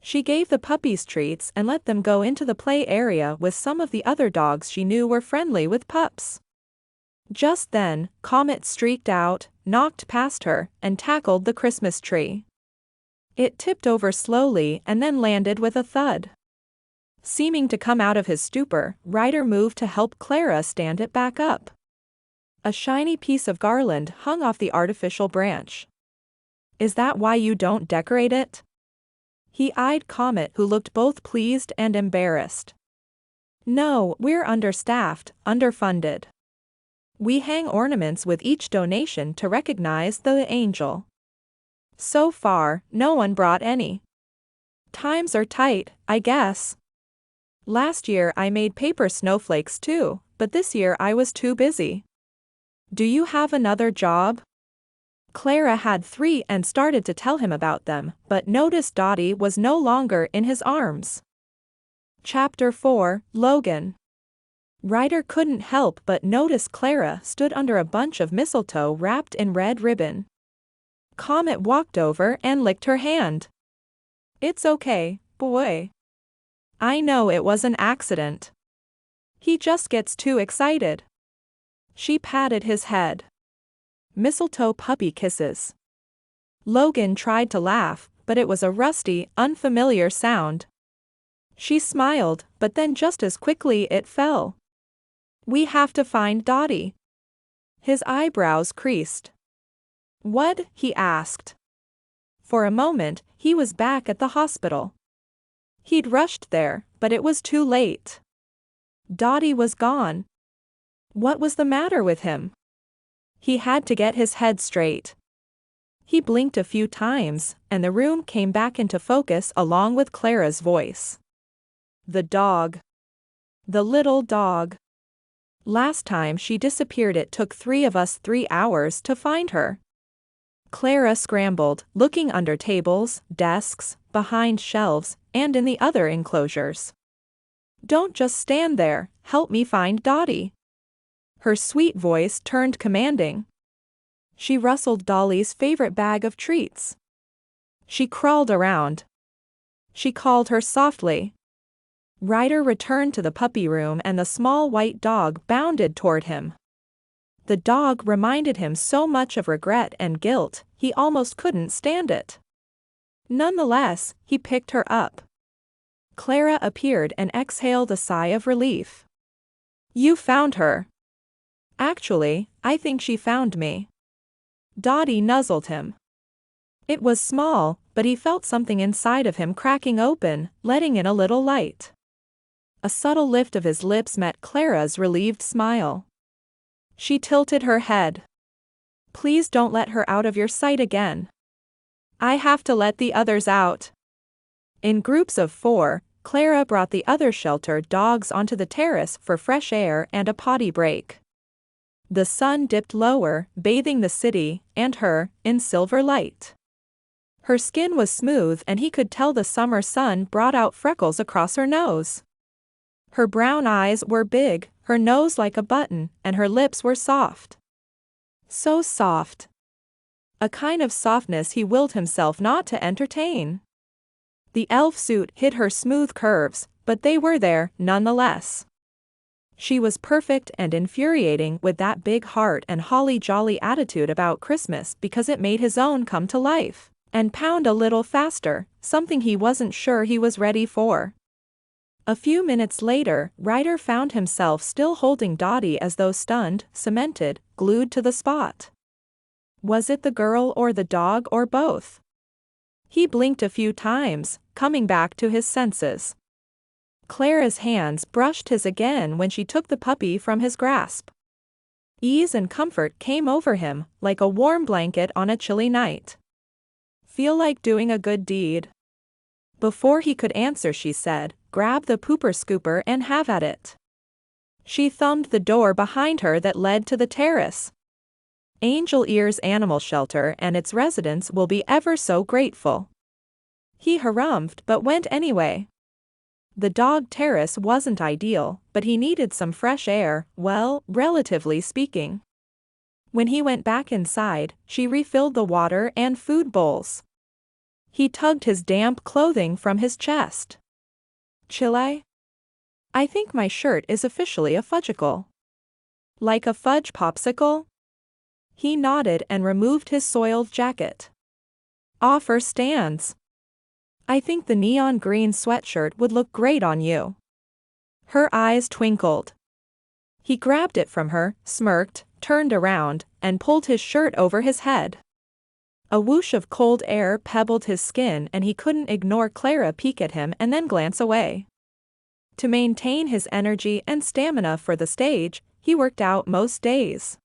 She gave the puppies treats and let them go into the play area with some of the other dogs she knew were friendly with pups. Just then, Comet streaked out, knocked past her, and tackled the Christmas tree. It tipped over slowly and then landed with a thud. Seeming to come out of his stupor, Ryder moved to help Clara stand it back up. A shiny piece of garland hung off the artificial branch. Is that why you don't decorate it? He eyed Comet, who looked both pleased and embarrassed. No, we're understaffed, underfunded. We hang ornaments with each donation to recognize the angel. So far, no one brought any. Times are tight, I guess. Last year I made paper snowflakes too, but this year I was too busy. Do you have another job? Clara had 3 and started to tell him about them, but noticed Dottie was no longer in his arms. Chapter 4, Logan. Ryder couldn't help but notice Clara stood under a bunch of mistletoe wrapped in red ribbon. Comet walked over and licked her hand. It's okay, boy. I know it was an accident. He just gets too excited. She patted his head. Mistletoe puppy kisses. Logan tried to laugh, but it was a rusty, unfamiliar sound. She smiled, but then just as quickly it fell. We have to find Dottie. His eyebrows creased. What? He asked. For a moment, he was back at the hospital. He'd rushed there, but it was too late. Dottie was gone. What was the matter with him? He had to get his head straight. He blinked a few times, and the room came back into focus along with Clara's voice. The dog. The little dog. Last time she disappeared it took 3 of us 3 hours to find her. Clara scrambled, looking under tables, desks, behind shelves, and in the other enclosures. Don't just stand there, help me find Dottie. Her sweet voice turned commanding. She rustled Dolly's favorite bag of treats. She crawled around. She called her softly. Ryder returned to the puppy room and the small white dog bounded toward him. The dog reminded him so much of regret and guilt, he almost couldn't stand it. Nonetheless, he picked her up. Clara appeared and exhaled a sigh of relief. You found her. Actually, I think she found me. Dottie nuzzled him. It was small, but he felt something inside of him cracking open, letting in a little light. A subtle lift of his lips met Clara's relieved smile. She tilted her head. Please don't let her out of your sight again. I have to let the others out. In groups of 4, Clara brought the other shelter dogs onto the terrace for fresh air and a potty break. The sun dipped lower, bathing the city, and her, in silver light. Her skin was smooth and he could tell the summer sun brought out freckles across her nose. Her brown eyes were big, her nose like a button, and her lips were soft. So soft. A kind of softness he willed himself not to entertain. The elf suit hid her smooth curves, but they were there, nonetheless. She was perfect and infuriating with that big heart and holly-jolly attitude about Christmas because it made his own come to life, and pound a little faster, something he wasn't sure he was ready for. A few minutes later, Ryder found himself still holding Dottie as though stunned, cemented, glued to the spot. Was it the girl or the dog or both? He blinked a few times, coming back to his senses. Clara's hands brushed his again when she took the puppy from his grasp. Ease and comfort came over him, like a warm blanket on a chilly night. Feel like doing a good deed? Before he could answer, she said, grab the pooper scooper and have at it. She thumbed the door behind her that led to the terrace. Angel Ear's animal shelter and its residents will be ever so grateful. He harumphed but went anyway. The dog terrace wasn't ideal, but he needed some fresh air, well, relatively speaking. When he went back inside, she refilled the water and food bowls. He tugged his damp clothing from his chest. Chile? I think my shirt is officially a fudgicle. Like a fudge popsicle? He nodded and removed his soiled jacket. Offer stands. I think the neon green sweatshirt would look great on you. Her eyes twinkled. He grabbed it from her, smirked, turned around, and pulled his shirt over his head. A whoosh of cold air pebbled his skin and he couldn't ignore Clara peek at him and then glance away. To maintain his energy and stamina for the stage, he worked out most days.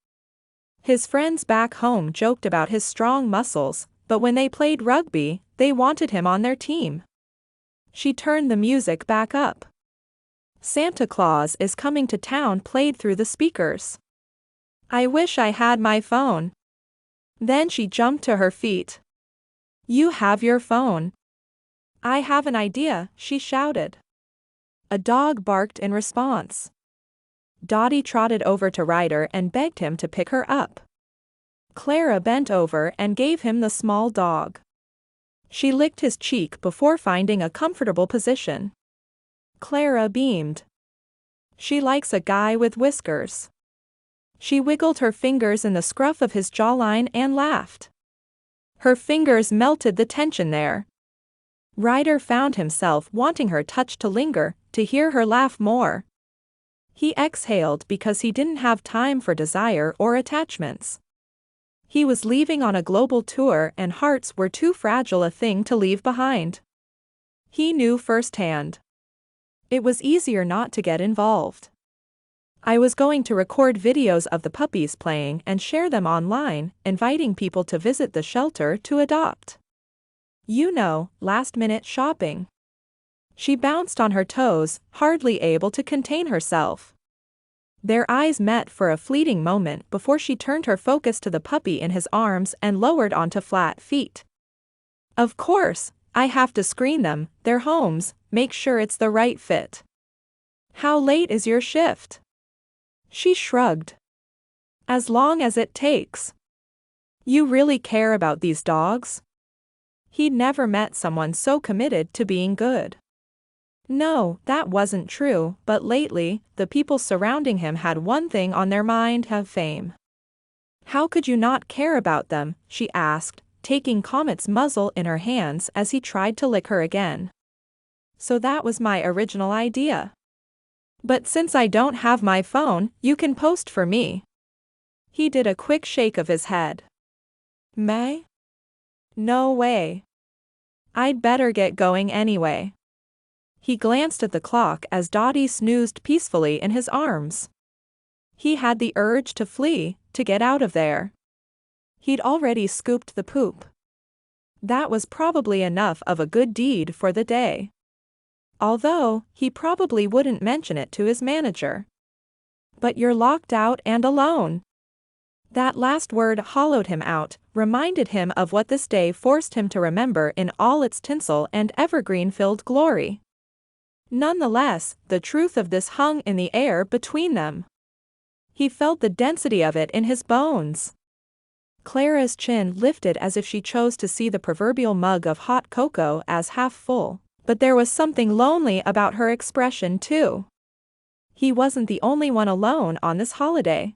His friends back home joked about his strong muscles, but when they played rugby, they wanted him on their team. She turned the music back up. Santa Claus is Coming to Town played through the speakers. I wish I had my phone. Then she jumped to her feet. You have your phone. I have an idea, she shouted. A dog barked in response. Dottie trotted over to Ryder and begged him to pick her up. Clara bent over and gave him the small dog. She licked his cheek before finding a comfortable position. Clara beamed. She likes a guy with whiskers. She wiggled her fingers in the scruff of his jawline and laughed. Her fingers melted the tension there. Ryder found himself wanting her touch to linger, to hear her laugh more. He exhaled because he didn't have time for desire or attachments. He was leaving on a global tour and hearts were too fragile a thing to leave behind. He knew firsthand. It was easier not to get involved. I was going to record videos of the puppies playing and share them online, inviting people to visit the shelter to adopt. You know, last-minute shopping. She bounced on her toes, hardly able to contain herself. Their eyes met for a fleeting moment before she turned her focus to the puppy in his arms and lowered onto flat feet. Of course, I have to screen them, their homes, make sure it's the right fit. How late is your shift? She shrugged. As long as it takes. You really care about these dogs? He'd never met someone so committed to being good. No, that wasn't true, but lately, the people surrounding him had one thing on their mind: have fame. How could you not care about them? She asked, taking Comet's muzzle in her hands as he tried to lick her again. So that was my original idea. But since I don't have my phone, you can post for me. He did a quick shake of his head. May? No way. I'd better get going anyway. He glanced at the clock as Dottie snoozed peacefully in his arms. He had the urge to flee, to get out of there. He'd already scooped the poop. That was probably enough of a good deed for the day. Although, he probably wouldn't mention it to his manager. But you're locked out and alone. That last word hollowed him out, reminded him of what this day forced him to remember in all its tinsel and evergreen-filled glory. Nonetheless, the truth of this hung in the air between them. He felt the density of it in his bones. Clara's chin lifted as if she chose to see the proverbial mug of hot cocoa as half full. But there was something lonely about her expression too. He wasn't the only one alone on this holiday.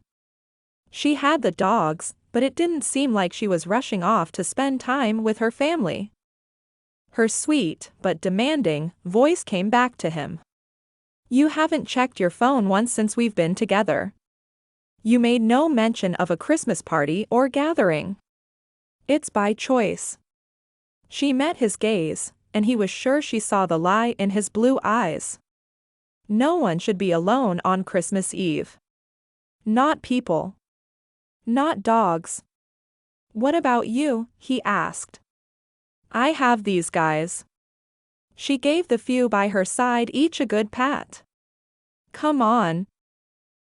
She had the dogs, but it didn't seem like she was rushing off to spend time with her family. Her sweet, but demanding, voice came back to him. You haven't checked your phone once since we've been together. You made no mention of a Christmas party or gathering. It's by choice. She met his gaze, and he was sure she saw the lie in his blue eyes. No one should be alone on Christmas Eve. Not people. Not dogs. What about you? He asked. I have these guys. She gave the few by her side each a good pat. Come on.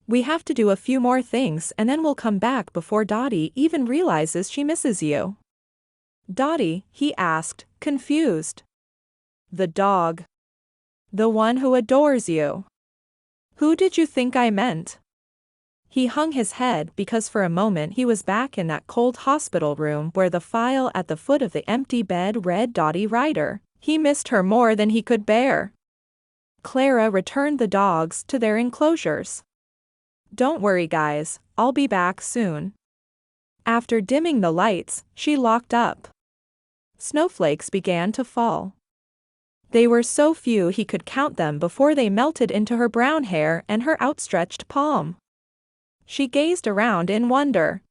We have to do a few more things and then we'll come back before Dottie even realizes she misses you. Dottie, he asked, confused. The dog. The one who adores you. Who did you think I meant? He hung his head because for a moment he was back in that cold hospital room where the file at the foot of the empty bed read Dottie Ryder. He missed her more than he could bear. Clara returned the dogs to their enclosures. Don't worry guys, I'll be back soon. After dimming the lights, she locked up. Snowflakes began to fall. They were so few he could count them before they melted into her brown hair and her outstretched palm. She gazed around in wonder.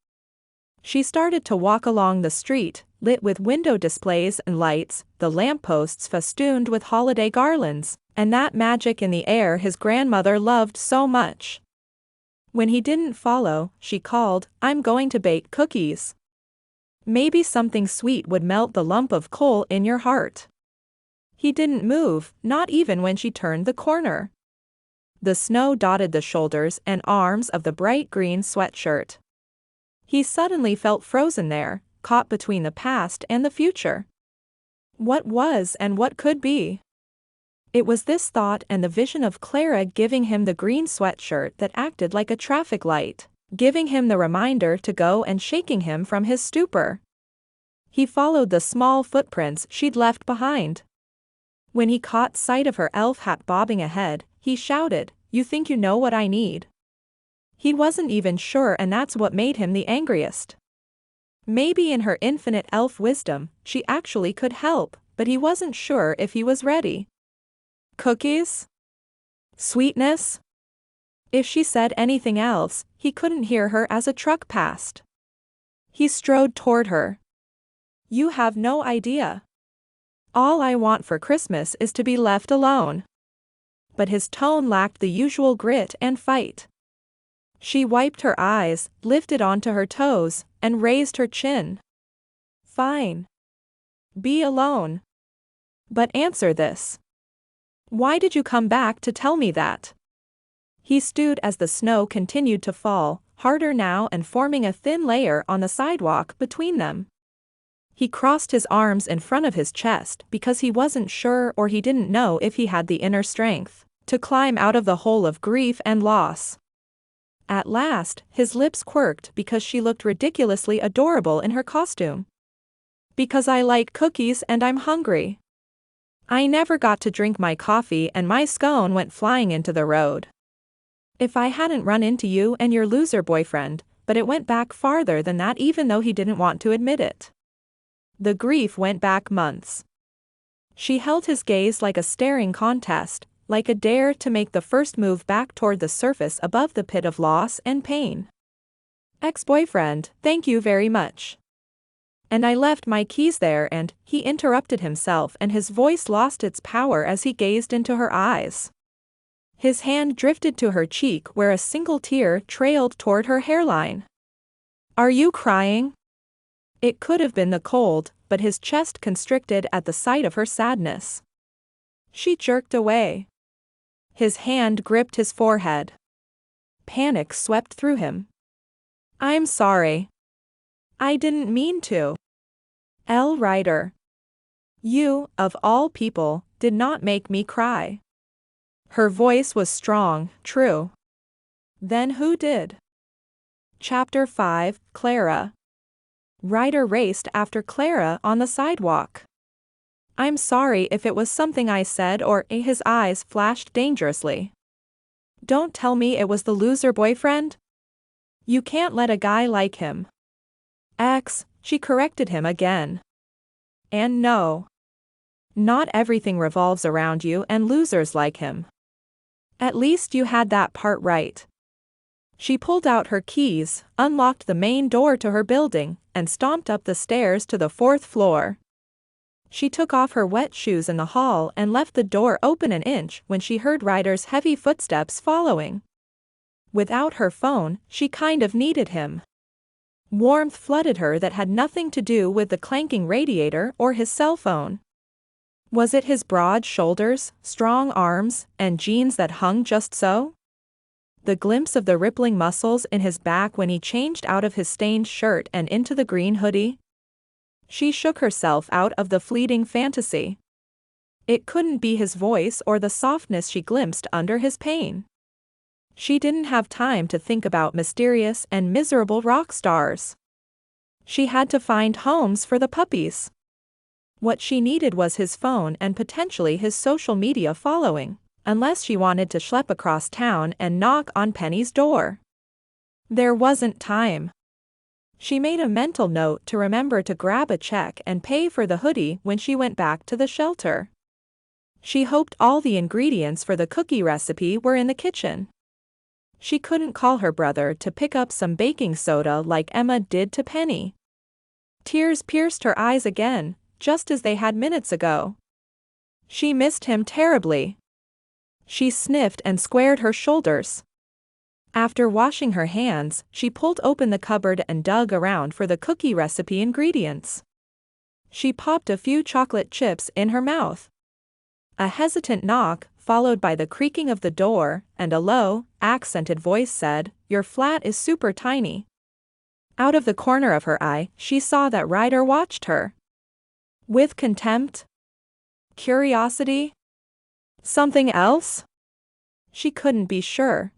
She started to walk along the street, lit with window displays and lights, the lampposts festooned with holiday garlands, and that magic in the air his grandmother loved so much. When he didn't follow, she called, I'm going to bake cookies. Maybe something sweet would melt the lump of coal in your heart. He didn't move, not even when she turned the corner. The snow dotted the shoulders and arms of the bright green sweatshirt. He suddenly felt frozen there, caught between the past and the future. What was and what could be? It was this thought and the vision of Clara giving him the green sweatshirt that acted like a traffic light, giving him the reminder to go and shaking him from his stupor. He followed the small footprints she'd left behind. When he caught sight of her elf hat bobbing ahead, he shouted, You think you know what I need? He wasn't even sure, and that's what made him the angriest. Maybe in her infinite elf wisdom, she actually could help, but he wasn't sure if he was ready. Cookies? Sweetness? If she said anything else, he couldn't hear her as a truck passed. He strode toward her. You have no idea. All I want for Christmas is to be left alone. But his tone lacked the usual grit and fight. She wiped her eyes, lifted onto her toes, and raised her chin. Fine. Be alone. But answer this. Why did you come back to tell me that? He stewed as the snow continued to fall, harder now and forming a thin layer on the sidewalk between them. He crossed his arms in front of his chest because he wasn't sure, or he didn't know if he had the inner strength to climb out of the hole of grief and loss. At last, his lips quirked because she looked ridiculously adorable in her costume. Because I like cookies and I'm hungry. I never got to drink my coffee and my scone went flying into the road. If I hadn't run into you and your loser boyfriend, but it went back farther than that even though he didn't want to admit it. The grief went back months. She held his gaze like a staring contest, like a dare to make the first move back toward the surface above the pit of loss and pain. Ex-boyfriend, thank you very much. And I left my keys there and, he interrupted himself and his voice lost its power as he gazed into her eyes. His hand drifted to her cheek where a single tear trailed toward her hairline. Are you crying? It could have been the cold, but his chest constricted at the sight of her sadness. She jerked away. His hand gripped his forehead. Panic swept through him. I'm sorry. I didn't mean to. Ellie Ryder. You, of all people, did not make me cry. Her voice was strong, true. Then who did? Chapter 5, Clara. Ryder raced after Clara on the sidewalk. I'm sorry if it was something I said or his eyes flashed dangerously. Don't tell me it was the loser boyfriend? You can't let a guy like him. She corrected him again. And no. Not everything revolves around you and losers like him. At least you had that part right. She pulled out her keys, unlocked the main door to her building, and stomped up the stairs to the 4th floor. She took off her wet shoes in the hall and left the door open an inch when she heard Ryder's heavy footsteps following. Without her phone, she kind of needed him. Warmth flooded her that had nothing to do with the clanking radiator or his cell phone. Was it his broad shoulders, strong arms, and jeans that hung just so? The glimpse of the rippling muscles in his back when he changed out of his stained shirt and into the green hoodie? She shook herself out of the fleeting fantasy. It couldn't be his voice or the softness she glimpsed under his pain. She didn't have time to think about mysterious and miserable rock stars. She had to find homes for the puppies. What she needed was his phone and potentially his social media following, unless she wanted to schlep across town and knock on Penny's door. There wasn't time. She made a mental note to remember to grab a check and pay for the hoodie when she went back to the shelter. She hoped all the ingredients for the cookie recipe were in the kitchen. She couldn't call her brother to pick up some baking soda like Emma did to Penny. Tears pierced her eyes again, just as they had minutes ago. She missed him terribly. She sniffed and squared her shoulders. After washing her hands, she pulled open the cupboard and dug around for the cookie recipe ingredients. She popped a few chocolate chips in her mouth. A hesitant knock, followed by the creaking of the door, and a low, accented voice said, "Your flat is super tiny." Out of the corner of her eye, she saw that Ryder watched her. With contempt? Curiosity? Something else? She couldn't be sure.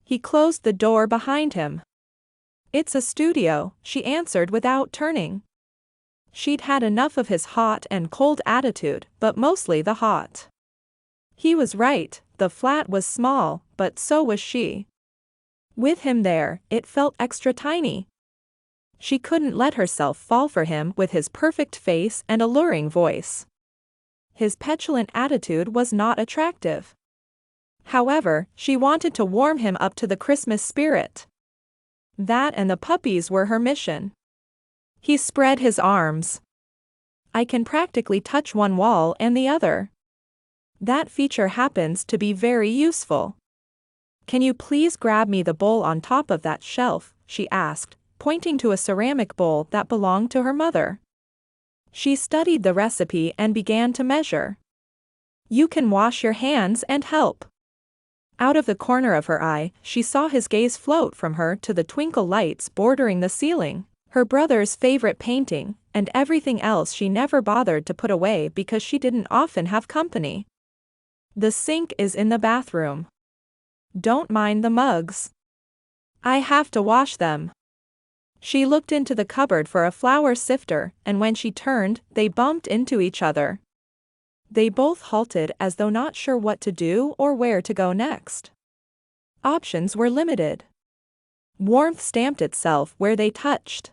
He closed the door behind him. "It's a studio," she answered without turning. She'd had enough of his hot and cold attitude, but mostly the hot. He was right, the flat was small, but so was she. With him there, it felt extra tiny. She couldn't let herself fall for him with his perfect face and alluring voice. His petulant attitude was not attractive. However, she wanted to warm him up to the Christmas spirit. That and the puppies were her mission. He spread his arms. "I can practically touch one wall and the other. That feature happens to be very useful. Can you please grab me the bowl on top of that shelf?" she asked, pointing to a ceramic bowl that belonged to her mother. She studied the recipe and began to measure. "You can wash your hands and help." Out of the corner of her eye, she saw his gaze float from her to the twinkle lights bordering the ceiling, her brother's favorite painting, and everything else she never bothered to put away because she didn't often have company. "The sink is in the bathroom. Don't mind the mugs. I have to wash them." She looked into the cupboard for a flour sifter, and when she turned, they bumped into each other. They both halted as though not sure what to do or where to go next. Options were limited. Warmth stamped itself where they touched.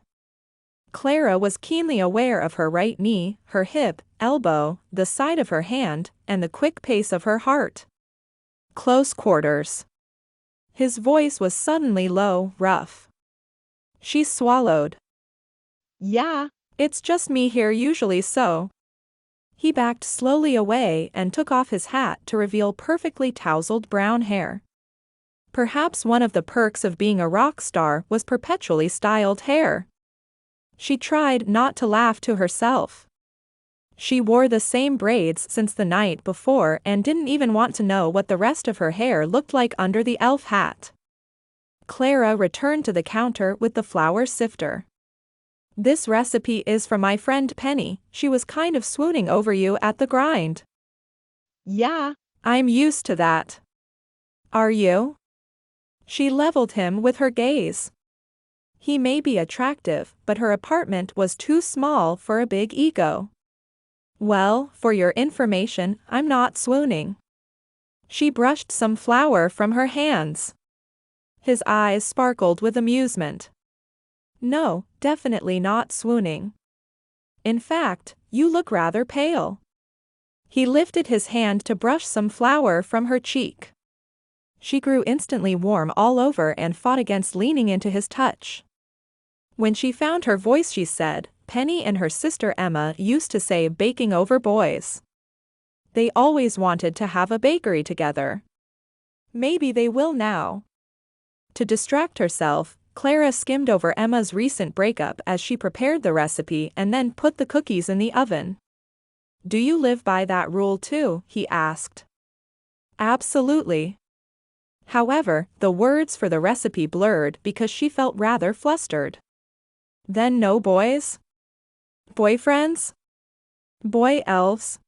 Clara was keenly aware of her right knee, her hip, elbow, the side of her hand, and the quick pace of her heart. Close quarters. His voice was suddenly low, rough. She swallowed. "Yeah, it's just me here usually so." He backed slowly away and took off his hat to reveal perfectly tousled brown hair. Perhaps one of the perks of being a rock star was perpetually styled hair. She tried not to laugh to herself. She wore the same braids since the night before and didn't even want to know what the rest of her hair looked like under the elf hat. Clara returned to the counter with the flour sifter. "This recipe is from my friend Penny. She was kind of swooning over you at the grind." "Yeah, I'm used to that." "Are you?" She leveled him with her gaze. He may be attractive, but her apartment was too small for a big ego. "Well, for your information, I'm not swooning." She brushed some flour from her hands. His eyes sparkled with amusement. "No, definitely not swooning. In fact, you look rather pale." He lifted his hand to brush some flour from her cheek. She grew instantly warm all over and fought against leaning into his touch. When she found her voice, she said, "Penny and her sister Emma used to say baking over boys. They always wanted to have a bakery together. Maybe they will now." To distract herself, Clara skimmed over Emma's recent breakup as she prepared the recipe and then put the cookies in the oven. "Do you live by that rule too?" he asked. "Absolutely." However, the words for the recipe blurred because she felt rather flustered. "Then no boys? Boyfriends? Boy elves?"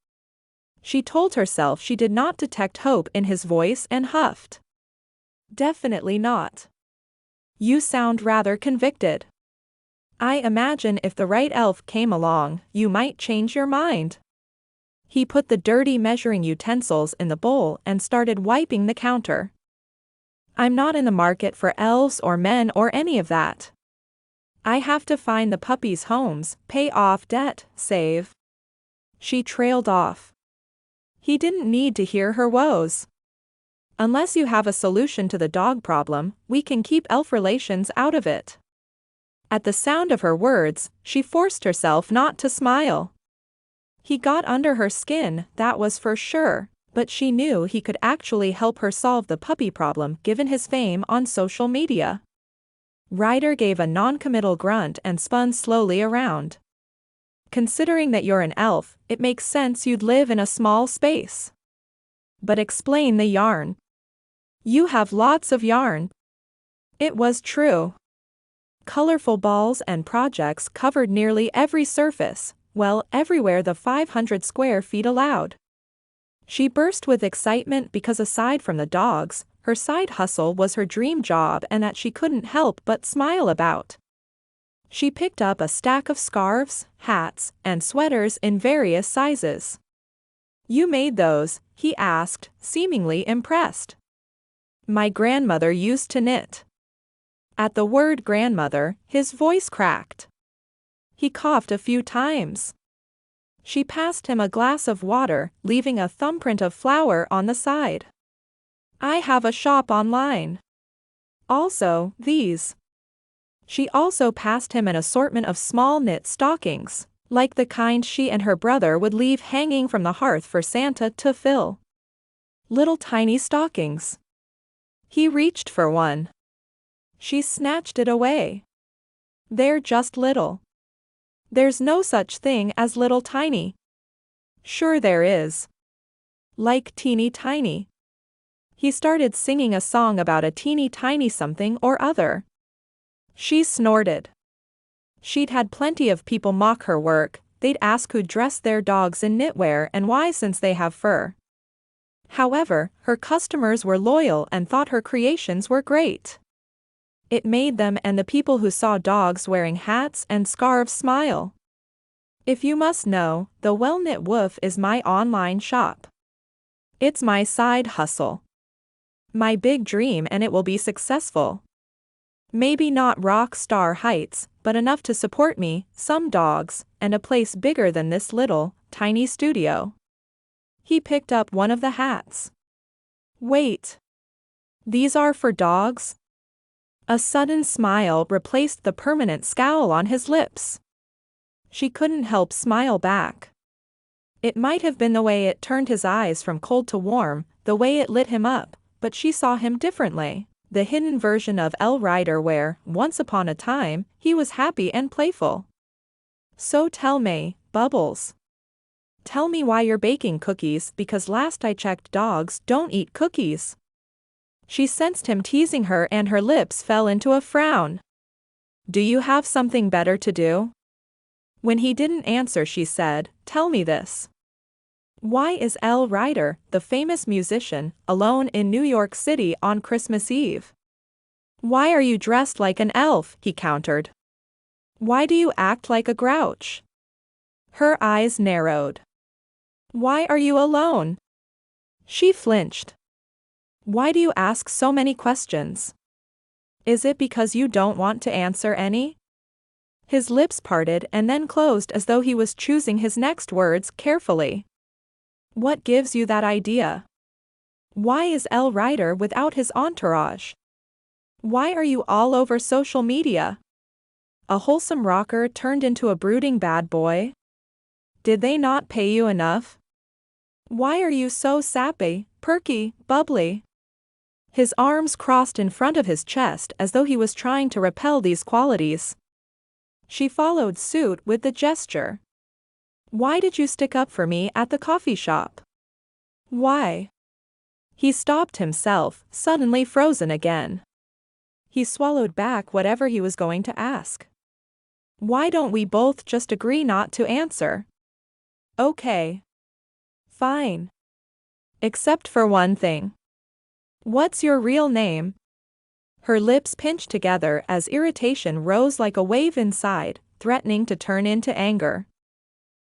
She told herself she did not detect hope in his voice and huffed. "Definitely not. You sound rather convicted. I imagine if the right elf came along, you might change your mind." He put the dirty measuring utensils in the bowl and started wiping the counter. "I'm not in the market for elves or men or any of that. I have to find the puppies' homes, pay off debt, save." She trailed off. He didn't need to hear her woes. "Unless you have a solution to the dog problem, we can keep elf relations out of it." At the sound of her words, she forced herself not to smile. He got under her skin, that was for sure, but she knew he could actually help her solve the puppy problem given his fame on social media. Ryder gave a non-committal grunt and spun slowly around. "Considering that you're an elf, it makes sense you'd live in a small space. But explain the yarn. You have lots of yarn." It was true. Colorful balls and projects covered nearly every surface, well, everywhere the 500 square feet allowed. She burst with excitement because aside from the dogs, her side hustle was her dream job and that she couldn't help but smile about. She picked up a stack of scarves, hats, and sweaters in various sizes. "You made those?" he asked, seemingly impressed. "My grandmother used to knit." At the word grandmother, his voice cracked. He coughed a few times. She passed him a glass of water, leaving a thumbprint of flour on the side. "I have a shop online. Also, these." She also passed him an assortment of small knit stockings, like the kind she and her brother would leave hanging from the hearth for Santa to fill. Little tiny stockings. He reached for one. She snatched it away. "They're just little. There's no such thing as little tiny." "Sure there is. Like teeny tiny." He started singing a song about a teeny tiny something or other. She snorted. She'd had plenty of people mock her work. They'd ask who dressed their dogs in knitwear and why since they have fur. However, her customers were loyal and thought her creations were great. It made them and the people who saw dogs wearing hats and scarves smile. "If you must know, the Well-Knit Woof is my online shop. It's my side hustle. My big dream, and it will be successful. Maybe not rock star heights, but enough to support me, some dogs, and a place bigger than this little, tiny studio." He picked up one of the hats. "Wait. These are for dogs?" A sudden smile replaced the permanent scowl on his lips. She couldn't help smile back. It might have been the way it turned his eyes from cold to warm, the way it lit him up, but she saw him differently. The hidden version of Ellie Ryder where, once upon a time, he was happy and playful. "So tell me, Bubbles. Tell me why you're baking cookies, because last I checked dogs don't eat cookies." She sensed him teasing her and her lips fell into a frown. "Do you have something better to do?" When he didn't answer, she said, "Tell me this. Why is Ellie Ryder, the famous musician, alone in New York City on Christmas Eve?" "Why are you dressed like an elf?" he countered. "Why do you act like a grouch?" Her eyes narrowed. "Why are you alone?" She flinched. "Why do you ask so many questions? Is it because you don't want to answer any?" His lips parted and then closed as though he was choosing his next words carefully. "What gives you that idea? Why is Ellie Ryder without his entourage? Why are you all over social media? A wholesome rocker turned into a brooding bad boy? Did they not pay you enough? Why are you so sappy, perky, bubbly? His arms crossed in front of his chest as though he was trying to repel these qualities. She followed suit with the gesture. Why did you stick up for me at the coffee shop? Why? He stopped himself, suddenly frozen again. He swallowed back whatever he was going to ask. Why don't we both just agree not to answer? Okay. Fine. Except for one thing. What's your real name? Her lips pinched together as irritation rose like a wave inside, threatening to turn into anger.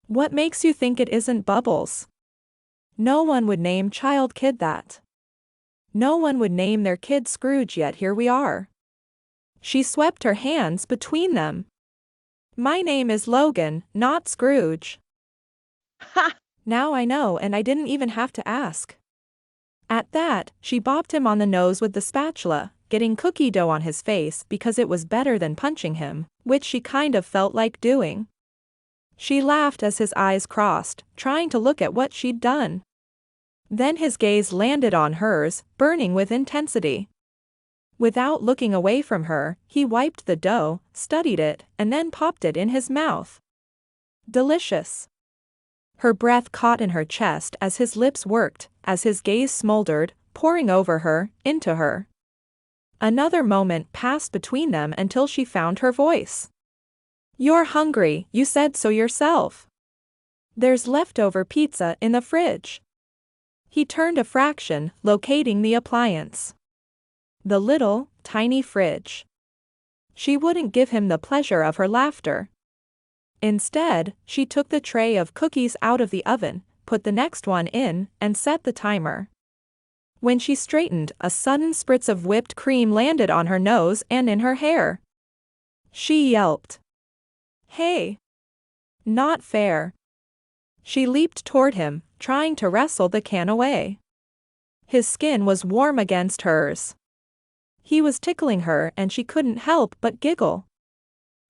What makes you think it isn't Bubbles? No one would name child kid that. No one would name their kid Scrooge, yet here we are. She swept her hands between them. My name is Logan, not Scrooge. Ha! Now I know, and I didn't even have to ask. At that, she bopped him on the nose with the spatula, getting cookie dough on his face because it was better than punching him, which she kind of felt like doing. She laughed as his eyes crossed, trying to look at what she'd done. Then his gaze landed on hers, burning with intensity. Without looking away from her, he wiped the dough, studied it, and then popped it in his mouth. Delicious. Her breath caught in her chest as his lips worked, as his gaze smoldered, pouring over her, into her. Another moment passed between them until she found her voice. You're hungry, you said so yourself. There's leftover pizza in the fridge. He turned a fraction, locating the appliance. The little, tiny fridge. She wouldn't give him the pleasure of her laughter. Instead, she took the tray of cookies out of the oven, put the next one in, and set the timer. When she straightened, a sudden spritz of whipped cream landed on her nose and in her hair. She yelped. Hey! Not fair. She leaped toward him, trying to wrestle the can away. His skin was warm against hers. He was tickling her and she couldn't help but giggle.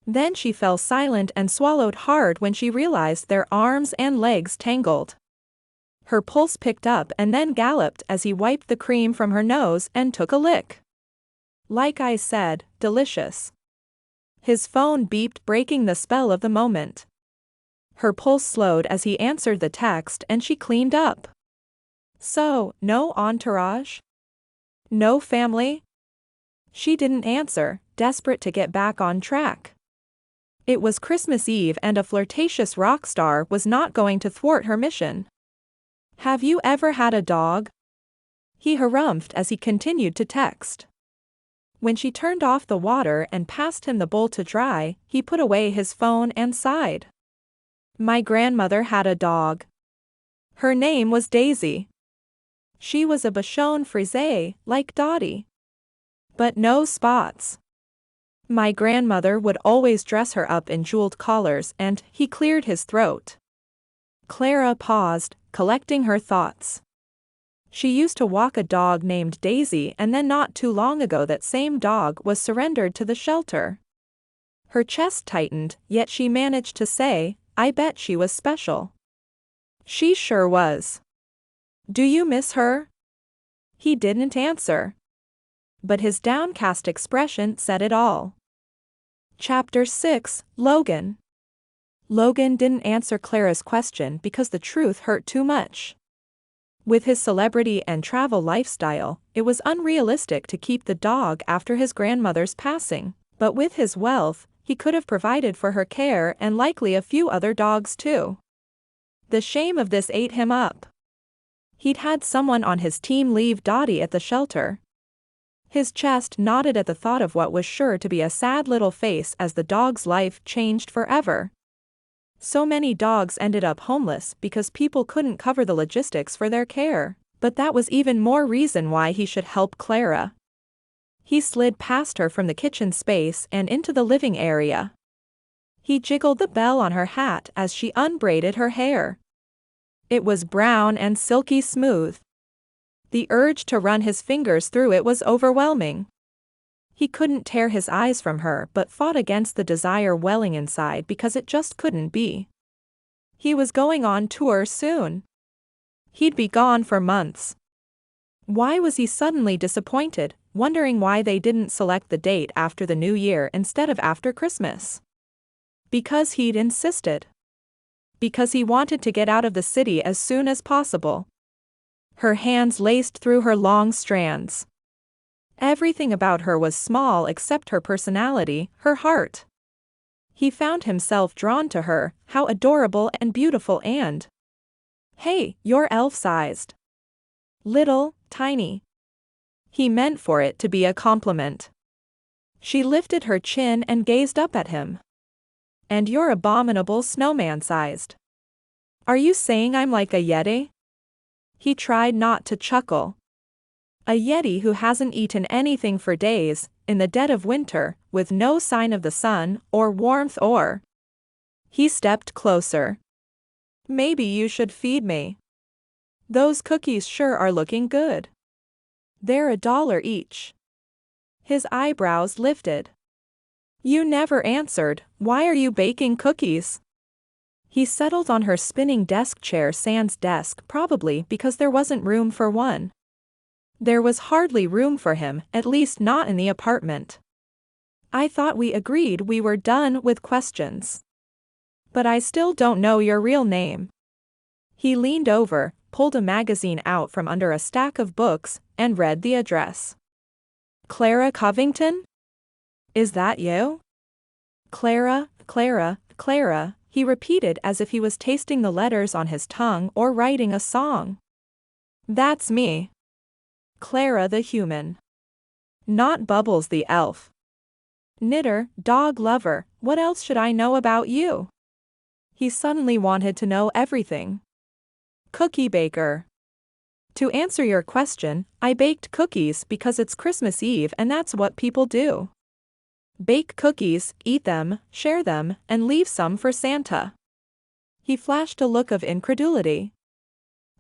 Then she fell silent and swallowed hard when she realized their arms and legs tangled. Her pulse picked up and then galloped as he wiped the cream from her nose and took a lick. Like I said, delicious. His phone beeped, breaking the spell of the moment. Her pulse slowed as he answered the text and she cleaned up. So, no entourage? No family? She didn't answer, desperate to get back on track. It was Christmas Eve and a flirtatious rock star was not going to thwart her mission. Have you ever had a dog? He harumphed as he continued to text. When she turned off the water and passed him the bowl to dry, he put away his phone and sighed. My grandmother had a dog. Her name was Daisy. She was a Bichon Frise, like Dottie. But no spots. My grandmother would always dress her up in jeweled collars and he cleared his throat. Clara paused, collecting her thoughts. She used to walk a dog named Daisy and then not too long ago that same dog was surrendered to the shelter. Her chest tightened, yet she managed to say, I bet she was special. She sure was. Do you miss her? He didn't answer. But his downcast expression said it all. Chapter 6, Logan. Logan didn't answer Clara's question because the truth hurt too much. With his celebrity and travel lifestyle, it was unrealistic to keep the dog after his grandmother's passing, but with his wealth, he could have provided for her care and likely a few other dogs too. The shame of this ate him up. He'd had someone on his team leave Dottie at the shelter. His chest knotted at the thought of what was sure to be a sad little face as the dog's life changed forever. So many dogs ended up homeless because people couldn't cover the logistics for their care, but that was even more reason why he should help Clara. He slid past her from the kitchen space and into the living area. He jiggled the bell on her hat as she unbraided her hair. It was brown and silky smooth. The urge to run his fingers through it was overwhelming. He couldn't tear his eyes from her but fought against the desire welling inside because it just couldn't be. He was going on tour soon. He'd be gone for months. Why was he suddenly disappointed, wondering why they didn't select the date after the New Year instead of after Christmas? Because he'd insisted. Because he wanted to get out of the city as soon as possible. Her hands laced through her long strands. Everything about her was small except her personality, her heart. He found himself drawn to her, how adorable and beautiful and... Hey, you're elf-sized. Little, tiny. He meant for it to be a compliment. She lifted her chin and gazed up at him. And you're abominable snowman-sized. Are you saying I'm like a yeti? He tried not to chuckle. A yeti who hasn't eaten anything for days, in the dead of winter, with no sign of the sun, or warmth or... He stepped closer. Maybe you should feed me. Those cookies sure are looking good. They're $1 each. His eyebrows lifted. You never answered, why are you baking cookies? He settled on her spinning desk chair sans desk, probably because there wasn't room for one. There was hardly room for him, at least not in the apartment. I thought we agreed we were done with questions. But I still don't know your real name. He leaned over, pulled a magazine out from under a stack of books, and read the address. Clara Covington? Is that you? Clara, Clara, Clara, he repeated as if he was tasting the letters on his tongue or writing a song. That's me. Clara the human. Not Bubbles the elf. Knitter, dog lover, what else should I know about you? He suddenly wanted to know everything. Cookie baker. To answer your question, I baked cookies because it's Christmas Eve and that's what people do. Bake cookies, eat them, share them, and leave some for Santa. He flashed a look of incredulity.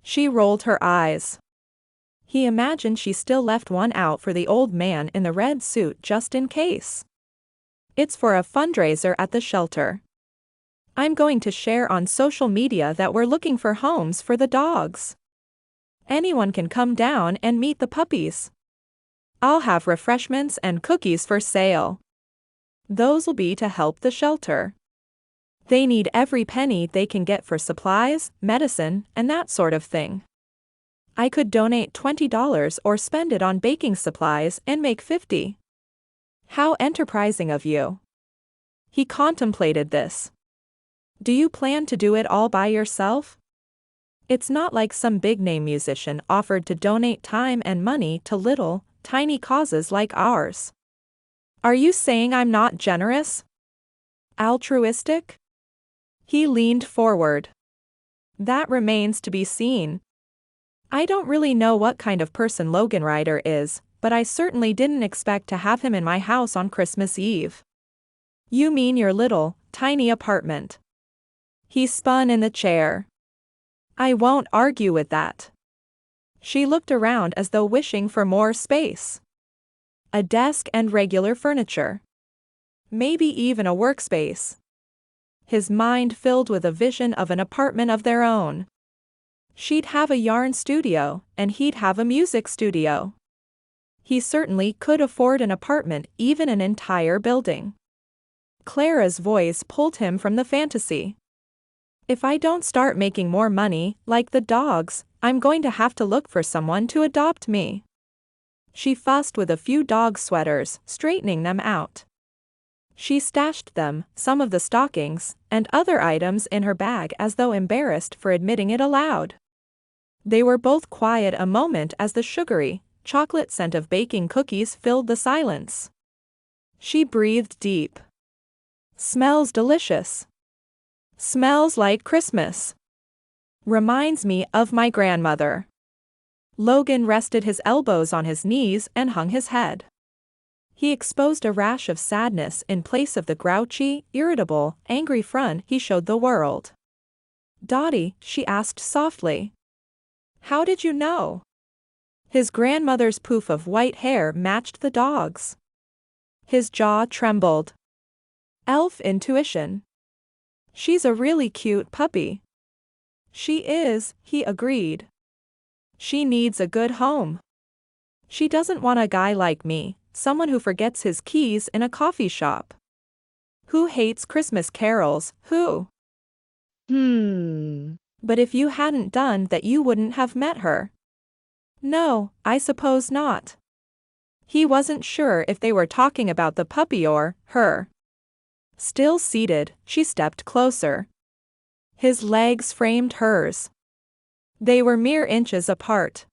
She rolled her eyes. He imagined she still left one out for the old man in the red suit just in case. It's for a fundraiser at the shelter. I'm going to share on social media that we're looking for homes for the dogs. Anyone can come down and meet the puppies. I'll have refreshments and cookies for sale. Those'll be to help the shelter. They need every penny they can get for supplies, medicine, and that sort of thing. I could donate $20 or spend it on baking supplies and make $50. How enterprising of you. He contemplated this. Do you plan to do it all by yourself? It's not like some big-name musician offered to donate time and money to little, tiny causes like ours. Are you saying I'm not generous? Altruistic? He leaned forward. That remains to be seen. I don't really know what kind of person Logan Ryder is, but I certainly didn't expect to have him in my house on Christmas Eve. You mean your little, tiny apartment. He spun in the chair. I won't argue with that. She looked around as though wishing for more space. A desk and regular furniture. Maybe even a workspace. His mind filled with a vision of an apartment of their own. She'd have a yarn studio, and he'd have a music studio. He certainly could afford an apartment, even an entire building. Clara's voice pulled him from the fantasy. If I don't start making more money, like the dogs, I'm going to have to look for someone to adopt me. She fussed with a few dog sweaters, straightening them out. She stashed them, some of the stockings, and other items in her bag as though embarrassed for admitting it aloud. They were both quiet a moment as the sugary, chocolate scent of baking cookies filled the silence. She breathed deep. Smells delicious. Smells like Christmas. Reminds me of my grandmother. Logan rested his elbows on his knees and hung his head. He exposed a rash of sadness in place of the grouchy, irritable, angry front he showed the world. Dottie, she asked softly. How did you know? His grandmother's poof of white hair matched the dog's. His jaw trembled. Elf intuition. She's a really cute puppy. She is, he agreed. She needs a good home. She doesn't want a guy like me, someone who forgets his keys in a coffee shop. Who hates Christmas carols, who? But if you hadn't done that, you wouldn't have met her. No, I suppose not. He wasn't sure if they were talking about the puppy or her. Still seated, she stepped closer. His legs framed hers. They were mere inches apart.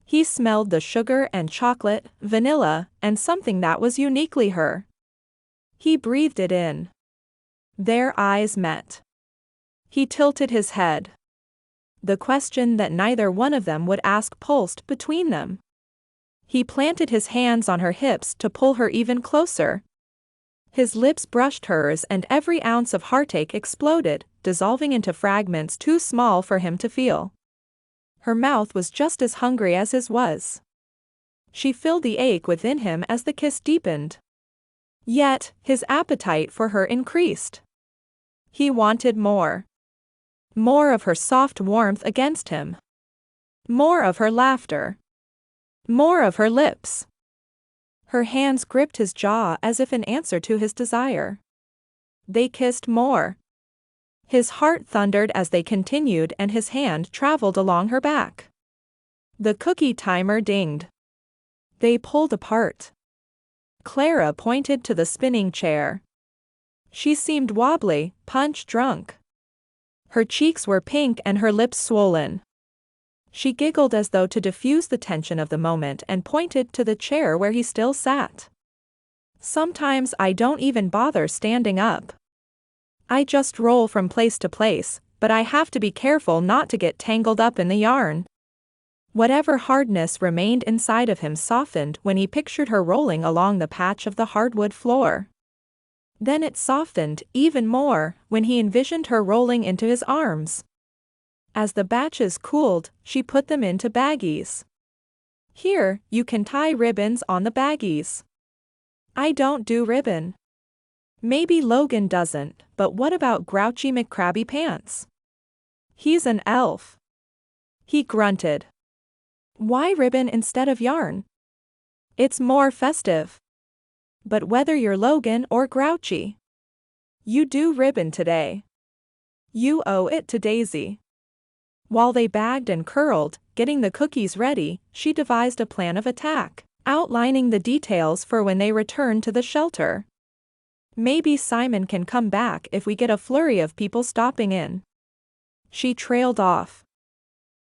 He smelled the sugar and chocolate, vanilla, and something that was uniquely her. He breathed it in. Their eyes met. He tilted his head. The question that neither one of them would ask pulsed between them. He planted his hands on her hips to pull her even closer. His lips brushed hers and every ounce of heartache exploded, dissolving into fragments too small for him to feel. Her mouth was just as hungry as his was. She filled the ache within him as the kiss deepened. Yet, his appetite for her increased. He wanted more. More of her soft warmth against him. More of her laughter. More of her lips. Her hands gripped his jaw as if in answer to his desire. They kissed more. His heart thundered as they continued and his hand traveled along her back. The cookie timer dinged. They pulled apart. Clara pointed to the spinning chair. She seemed wobbly, punch-drunk. Her cheeks were pink and her lips swollen. She giggled as though to diffuse the tension of the moment and pointed to the chair where he still sat. Sometimes I don't even bother standing up. I just roll from place to place, but I have to be careful not to get tangled up in the yarn. Whatever hardness remained inside of him softened when he pictured her rolling along the patch of the hardwood floor. Then it softened even more when he envisioned her rolling into his arms. As the batches cooled, she put them into baggies. Here, you can tie ribbons on the baggies. I don't do ribbon. Maybe Logan doesn't, but what about Grouchy McCrabby Pants? He's an elf. He grunted. Why ribbon instead of yarn? It's more festive. But whether you're Logan or Grouchy, you do ribbon today. You owe it to Daisy. While they bagged and curled, getting the cookies ready, she devised a plan of attack, outlining the details for when they returned to the shelter. Maybe Simon can come back if we get a flurry of people stopping in. She trailed off.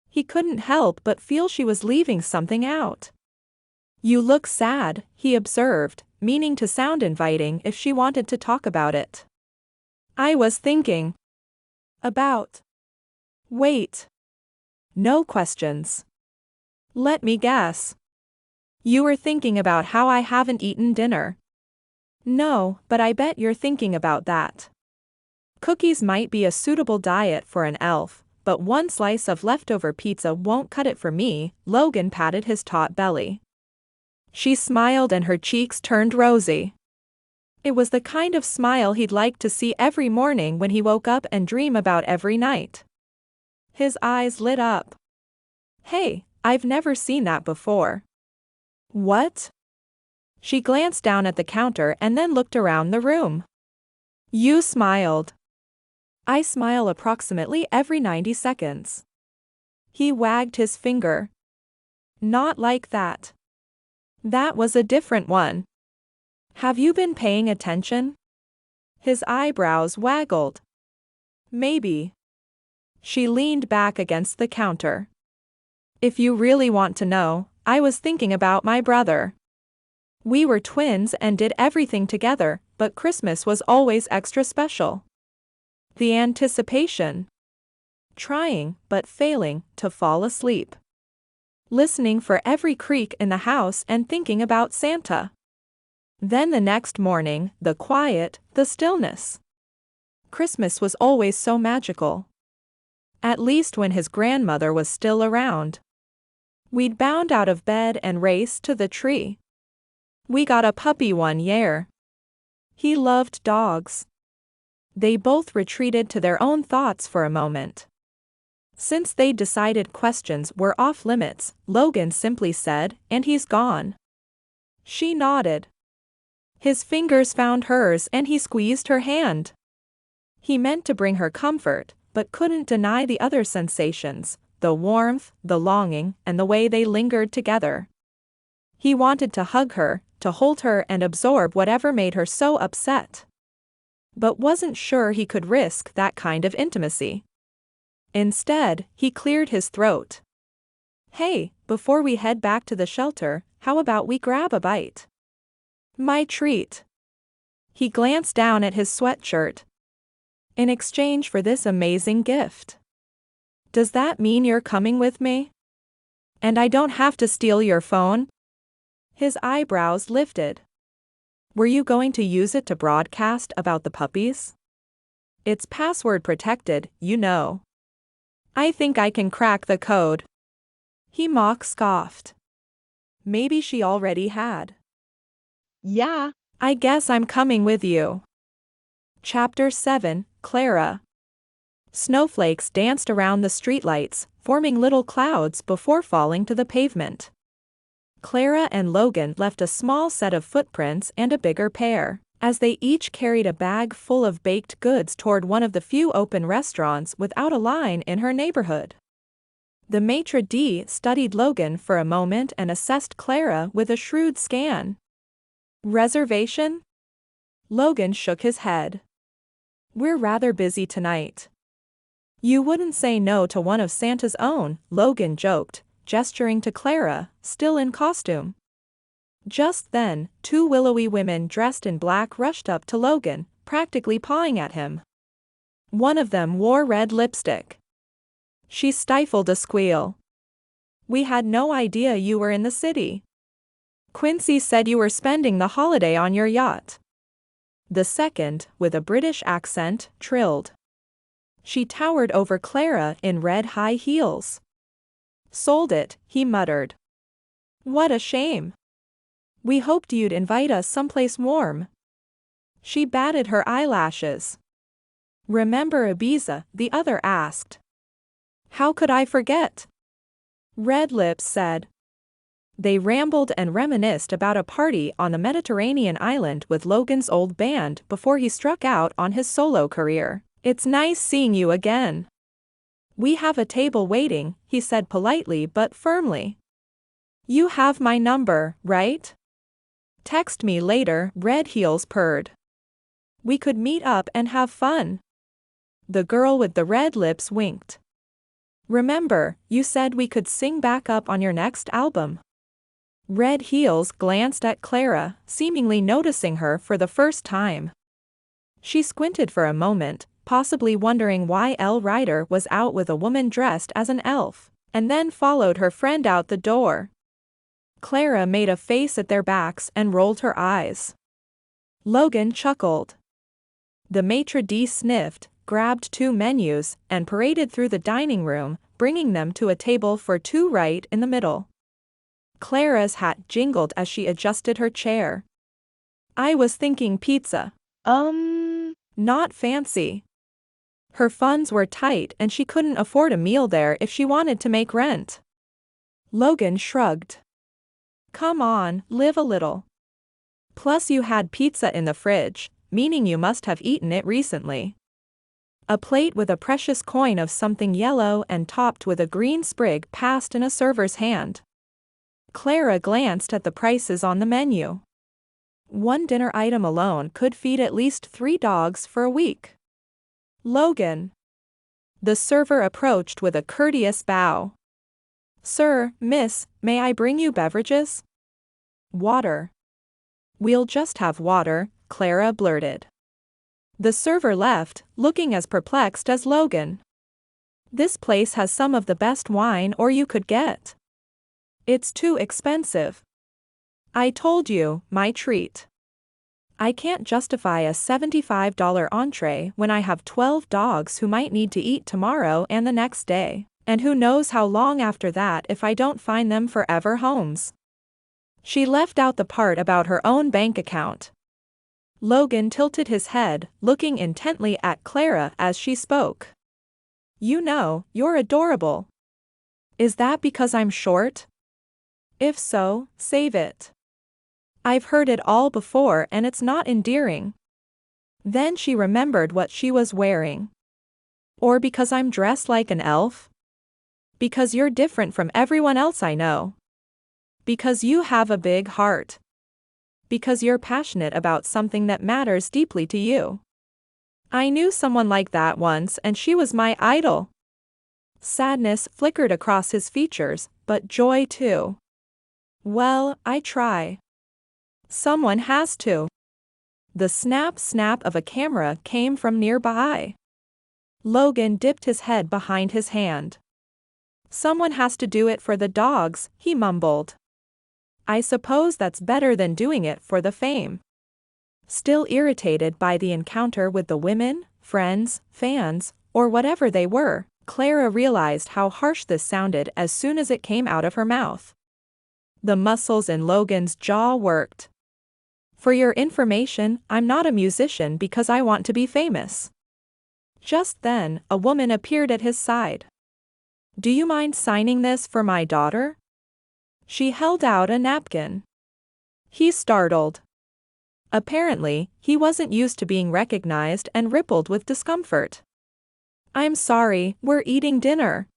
He couldn't help but feel she was leaving something out. You look sad, he observed, meaning to sound inviting if she wanted to talk about it. I was thinking. About. Wait. No questions. Let me guess. You were thinking about how I haven't eaten dinner. No, but I bet you're thinking about that. Cookies might be a suitable diet for an elf, but one slice of leftover pizza won't cut it for me. Logan patted his taut belly. She smiled and her cheeks turned rosy. It was the kind of smile he'd like to see every morning when he woke up and dream about every night. His eyes lit up. Hey, I've never seen that before. What? She glanced down at the counter and then looked around the room. You smiled. I smile approximately every 90 seconds. He wagged his finger. Not like that. That was a different one. Have you been paying attention? His eyebrows waggled. Maybe. She leaned back against the counter. If you really want to know, I was thinking about my brother. We were twins and did everything together, but Christmas was always extra special. The anticipation. Trying, but failing, to fall asleep. Listening for every creak in the house and thinking about Santa. Then the next morning, the quiet, the stillness. Christmas was always so magical. At least when his grandmother was still around. We'd bound out of bed and raced to the tree. We got a puppy one year. He loved dogs. They both retreated to their own thoughts for a moment. Since they decided questions were off limits, Logan simply said, "And he's gone." She nodded. His fingers found hers and he squeezed her hand. He meant to bring her comfort, but couldn't deny the other sensations, the warmth, the longing, and the way they lingered together. He wanted to hug her, to hold her and absorb whatever made her so upset. But wasn't sure he could risk that kind of intimacy. Instead, he cleared his throat. "Hey, before we head back to the shelter, how about we grab a bite? My treat." He glanced down at his sweatshirt. "In exchange for this amazing gift. Does that mean you're coming with me? And I don't have to steal your phone?" His eyebrows lifted. "Were you going to use it to broadcast about the puppies? It's password protected, you know." "I think I can crack the code." He mock-scoffed. Maybe she already had. "Yeah, I guess I'm coming with you." Chapter 7, Clara. Snowflakes danced around the streetlights, forming little clouds before falling to the pavement. Clara and Logan left a small set of footprints and a bigger pair, as they each carried a bag full of baked goods toward one of the few open restaurants without a line in her neighborhood. The maitre d' studied Logan for a moment and assessed Clara with a shrewd scan. "Reservation?" Logan shook his head. "We're rather busy tonight." "You wouldn't say no to one of Santa's own," Logan joked, gesturing to Clara, still in costume. Just then, two willowy women dressed in black rushed up to Logan, practically pawing at him. One of them wore red lipstick. She stifled a squeal. "We had no idea you were in the city. Quincy said you were spending the holiday on your yacht." The second, with a British accent, trilled. She towered over Clara in red high heels. "Sold it," he muttered. "What a shame. We hoped you'd invite us someplace warm." She batted her eyelashes. "Remember Ibiza?" the other asked. "How could I forget?" Red Lips said. They rambled and reminisced about a party on the Mediterranean island with Logan's old band before he struck out on his solo career. "It's nice seeing you again." "We have a table waiting," he said politely but firmly. "You have my number, right? Text me later," Red Heels purred. "We could meet up and have fun." The girl with the red lips winked. "Remember, you said we could sing back up on your next album." Red Heels glanced at Clara, seemingly noticing her for the first time. She squinted for a moment, possibly wondering why Ellie Ryder was out with a woman dressed as an elf, and then followed her friend out the door. Clara made a face at their backs and rolled her eyes. Logan chuckled. The maitre d' sniffed, grabbed two menus, and paraded through the dining room, bringing them to a table for two right in the middle. Clara's hat jingled as she adjusted her chair. "I was thinking pizza." Not fancy." Her funds were tight and she couldn't afford a meal there if she wanted to make rent. Logan shrugged. "Come on, live a little. Plus you had pizza in the fridge, meaning you must have eaten it recently." A plate with a precious coin of something yellow and topped with a green sprig passed in a server's hand. Clara glanced at the prices on the menu. One dinner item alone could feed at least 3 dogs for a week. "Logan." The server approached with a courteous bow. "Sir, miss, may I bring you beverages?" "Water." "We'll just have water," Clara blurted. The server left, looking as perplexed as Logan. "This place has some of the best wine or you could get." "It's too expensive." "I told you, my treat. I can't justify a $75 entree when I have 12 dogs who might need to eat tomorrow and the next day." And who knows how long after that if I don't find them forever homes. She left out the part about her own bank account. Logan tilted his head, looking intently at Clara as she spoke. You know, you're adorable. Is that because I'm short? If so, save it. I've heard it all before and it's not endearing. Then she remembered what she was wearing. Or because I'm dressed like an elf? Because you're different from everyone else I know. Because you have a big heart. Because you're passionate about something that matters deeply to you. I knew someone like that once and she was my idol. Sadness flickered across his features, but joy too. Well, I try. Someone has to. The snap of a camera came from nearby. Logan dipped his head behind his hand. Someone has to do it for the dogs, he mumbled. I suppose that's better than doing it for the fame. Still irritated by the encounter with the women, friends, fans, or whatever they were, Clara realized how harsh this sounded as soon as it came out of her mouth. The muscles in Logan's jaw worked. For your information, I'm not a musician because I want to be famous. Just then, a woman appeared at his side. Do you mind signing this for my daughter? She held out a napkin. He startled. Apparently, he wasn't used to being recognized and rippled with discomfort. I'm sorry, we're eating dinner.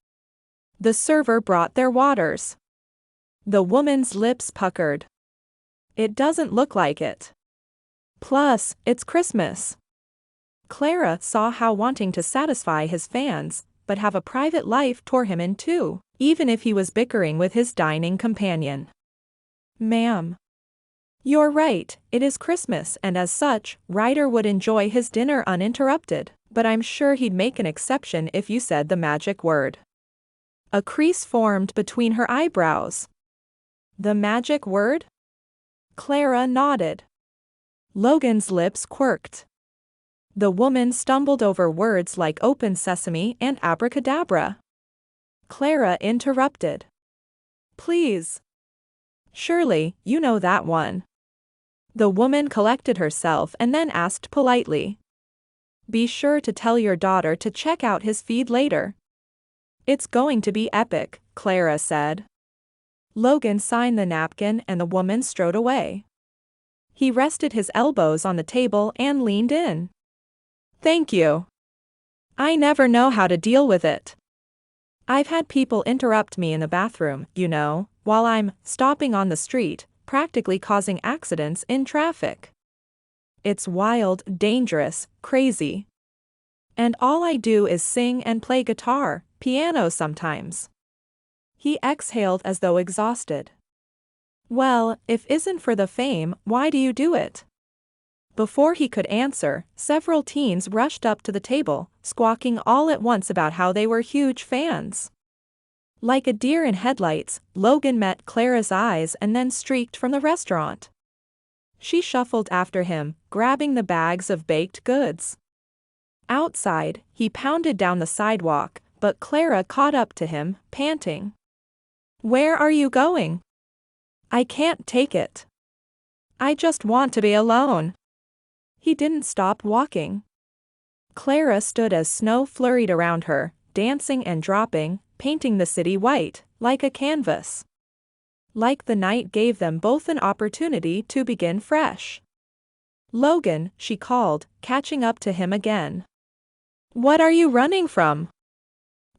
The server brought their waters. The woman's lips puckered. It doesn't look like it. Plus, it's Christmas. Clara saw how wanting to satisfy his fans, but have a private life tore him in two, even if he was bickering with his dining companion. Ma'am. You're right, it is Christmas and as such, Ryder would enjoy his dinner uninterrupted, but I'm sure he'd make an exception if you said the magic word. A crease formed between her eyebrows. The magic word? Clara nodded. Logan's lips quirked. The woman stumbled over words like open sesame and abracadabra. Clara interrupted. Please. Surely, you know that one. The woman collected herself and then asked politely. Be sure to tell your daughter to check out his feed later. It's going to be epic, Clara said. Logan signed the napkin and the woman strode away. He rested his elbows on the table and leaned in. Thank you. I never know how to deal with it. I've had people interrupt me in the bathroom, you know, while I'm stopping on the street, practically causing accidents in traffic. It's wild, dangerous, crazy. And all I do is sing and play guitar, piano sometimes. He exhaled as though exhausted. Well, if isn't for the fame, why do you do it? Before he could answer, several teens rushed up to the table, squawking all at once about how they were huge fans. Like a deer in headlights, Logan met Clara's eyes and then streaked from the restaurant. She shuffled after him, grabbing the bags of baked goods. Outside, he pounded down the sidewalk, but Clara caught up to him, panting. Where are you going? I can't take it. I just want to be alone. He didn't stop walking. Clara stood as snow flurried around her, dancing and dropping, painting the city white, like a canvas. Like the night gave them both an opportunity to begin fresh. Logan, she called, catching up to him again. What are you running from?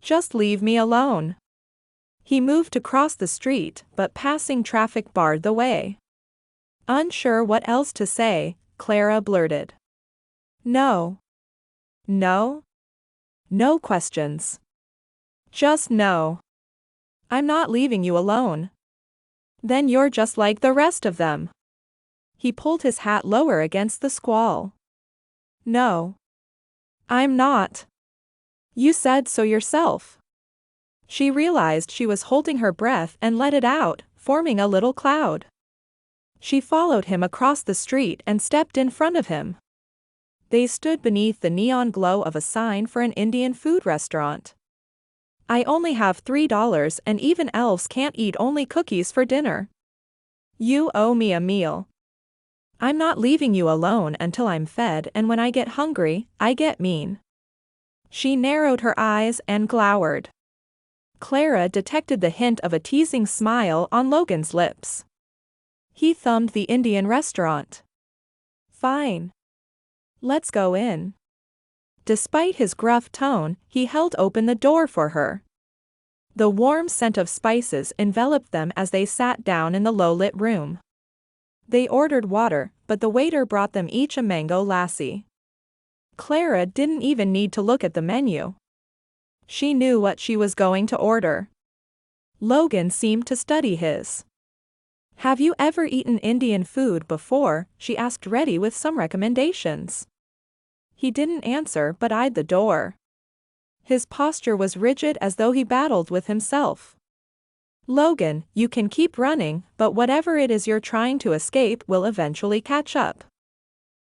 Just leave me alone. He moved to cross the street, but passing traffic barred the way. Unsure what else to say, Clara blurted. No. No? No questions. Just no. I'm not leaving you alone. Then you're just like the rest of them. He pulled his hat lower against the squall. No. I'm not. You said so yourself. She realized she was holding her breath and let it out, forming a little cloud. She followed him across the street and stepped in front of him. They stood beneath the neon glow of a sign for an Indian food restaurant. I only have $3 and even elves can't eat only cookies for dinner. You owe me a meal. I'm not leaving you alone until I'm fed, and when I get hungry, I get mean. She narrowed her eyes and glowered. Clara detected the hint of a teasing smile on Logan's lips. He thumbed the Indian restaurant. Fine. Let's go in. Despite his gruff tone, he held open the door for her. The warm scent of spices enveloped them as they sat down in the low-lit room. They ordered water, but the waiter brought them each a mango lassi. Clara didn't even need to look at the menu. She knew what she was going to order. Logan seemed to study his. Have you ever eaten Indian food before? She asked, ready with some recommendations. He didn't answer but eyed the door. His posture was rigid as though he battled with himself. Logan, you can keep running, but whatever it is you're trying to escape will eventually catch up.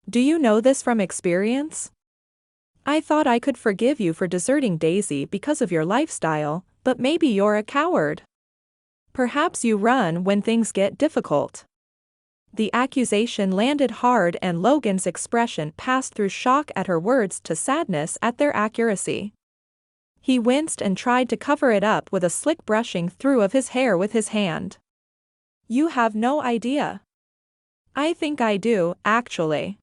Do you know this from experience? I thought I could forgive you for deserting Daisy because of your lifestyle, but maybe you're a coward. Perhaps you run when things get difficult. The accusation landed hard and Logan's expression passed through shock at her words to sadness at their accuracy. He winced and tried to cover it up with a slick brushing through of his hair with his hand. You have no idea. I think I do, actually.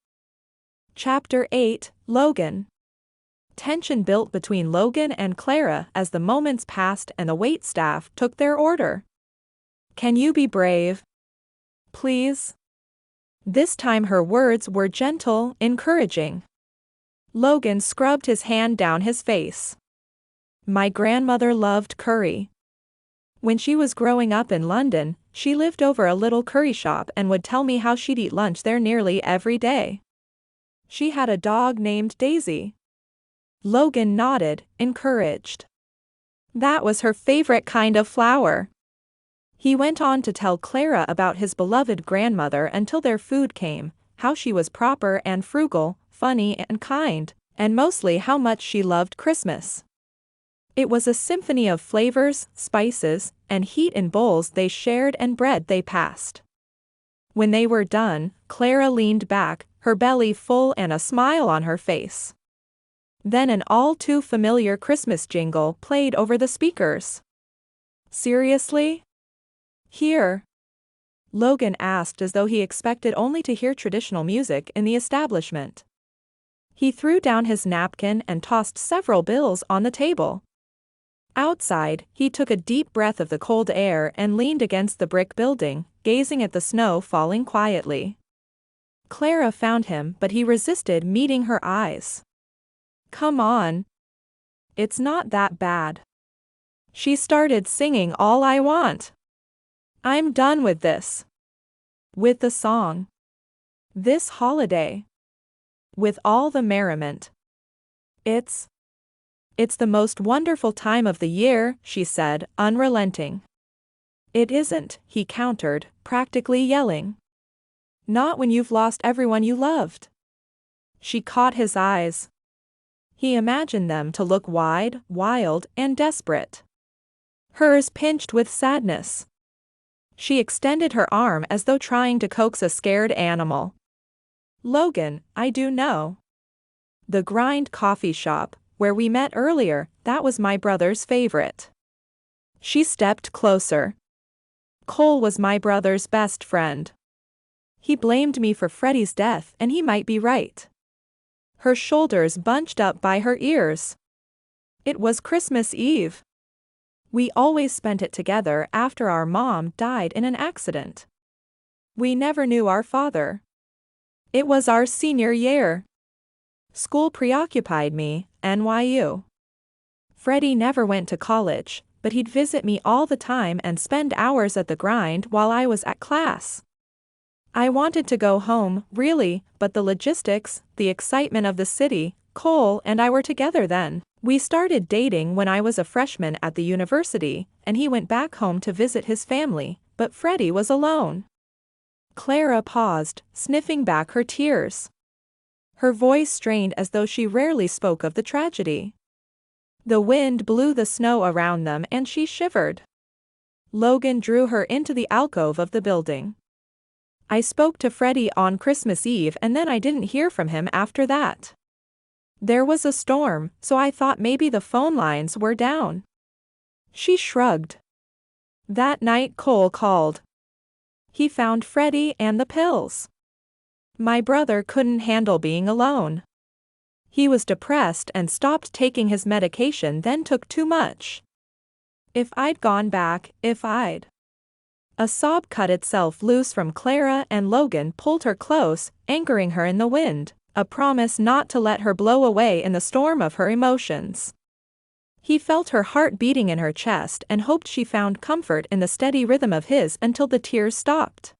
Chapter 8, Logan. Tension built between Logan and Clara as the moments passed and the waitstaff took their order. Can you be brave? Please? This time her words were gentle, encouraging. Logan scrubbed his hand down his face. My grandmother loved curry. When she was growing up in London, she lived over a little curry shop and would tell me how she'd eat lunch there nearly every day. She had a dog named Daisy. Logan nodded, encouraged. That was her favorite kind of flower. He went on to tell Clara about his beloved grandmother until their food came, how she was proper and frugal, funny and kind, and mostly how much she loved Christmas. It was a symphony of flavors, spices, and heat in bowls they shared and bread they passed. When they were done, Clara leaned back, her belly full and a smile on her face. Then an all-too-familiar Christmas jingle played over the speakers. Seriously? Here? Logan asked as though he expected only to hear traditional music in the establishment. He threw down his napkin and tossed several bills on the table. Outside, he took a deep breath of the cold air and leaned against the brick building, gazing at the snow falling quietly. Clara found him, but he resisted meeting her eyes. Come on. It's not that bad. She started singing All I Want. I'm done with this. With the song. This holiday. With all the merriment. It's the most wonderful time of the year, she said, unrelenting. It isn't, he countered, practically yelling. Not when you've lost everyone you loved. She caught his eyes. He imagined them to look wide, wild, and desperate. Hers pinched with sadness. She extended her arm as though trying to coax a scared animal. Logan, I do know. The Grind coffee shop, where we met earlier, that was my brother's favorite. She stepped closer. Cole was my brother's best friend. He blamed me for Freddie's death and he might be right. Her shoulders bunched up by her ears. It was Christmas Eve. We always spent it together after our mom died in an accident. We never knew our father. It was our senior year. School preoccupied me, NYU. Freddie never went to college, but he'd visit me all the time and spend hours at the Grind while I was at class. I wanted to go home, really, but the logistics, the excitement of the city, Cole and I were together then. We started dating when I was a freshman at the university, and he went back home to visit his family, but Freddie was alone. Clara paused, sniffing back her tears. Her voice strained as though she rarely spoke of the tragedy. The wind blew the snow around them and she shivered. Logan drew her into the alcove of the building. I spoke to Freddie on Christmas Eve and then I didn't hear from him after that. There was a storm, so I thought maybe the phone lines were down. She shrugged. That night Cole called. He found Freddie and the pills. My brother couldn't handle being alone. He was depressed and stopped taking his medication, then took too much. If I'd gone back, A sob cut itself loose from Clara and Logan pulled her close, anchoring her in the wind, a promise not to let her blow away in the storm of her emotions. He felt her heart beating in her chest and hoped she found comfort in the steady rhythm of his until the tears stopped.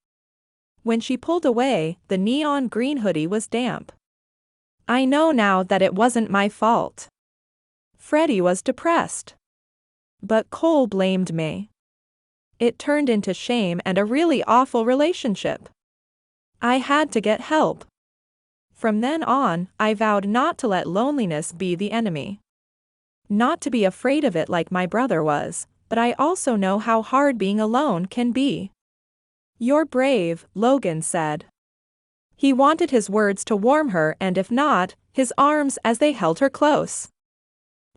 When she pulled away, the neon green hoodie was damp. I know now that it wasn't my fault. Freddie was depressed. But Cole blamed me. It turned into shame and a really awful relationship. I had to get help. From then on, I vowed not to let loneliness be the enemy. Not to be afraid of it like my brother was, but I also know how hard being alone can be. You're brave, Logan said. He wanted his words to warm her and if not, his arms as they held her close.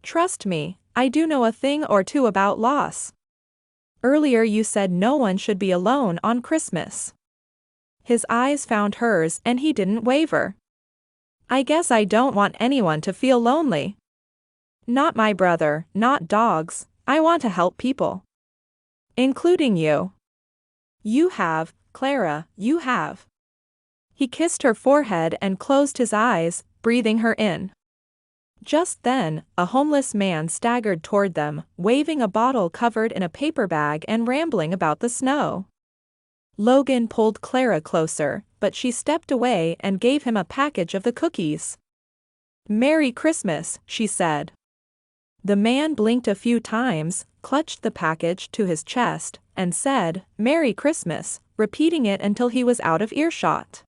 Trust me, I do know a thing or two about loss. Earlier you said no one should be alone on Christmas. His eyes found hers and he didn't waver. I guess I don't want anyone to feel lonely. Not my brother, not dogs, I want to help people. Including you. You have, Clara, you have. He kissed her forehead and closed his eyes, breathing her in. Just then, a homeless man staggered toward them, waving a bottle covered in a paper bag and rambling about the snow. Logan pulled Clara closer, but she stepped away and gave him a package of the cookies. Merry Christmas, she said. The man blinked a few times, clutched the package to his chest, and said, Merry Christmas, repeating it until he was out of earshot.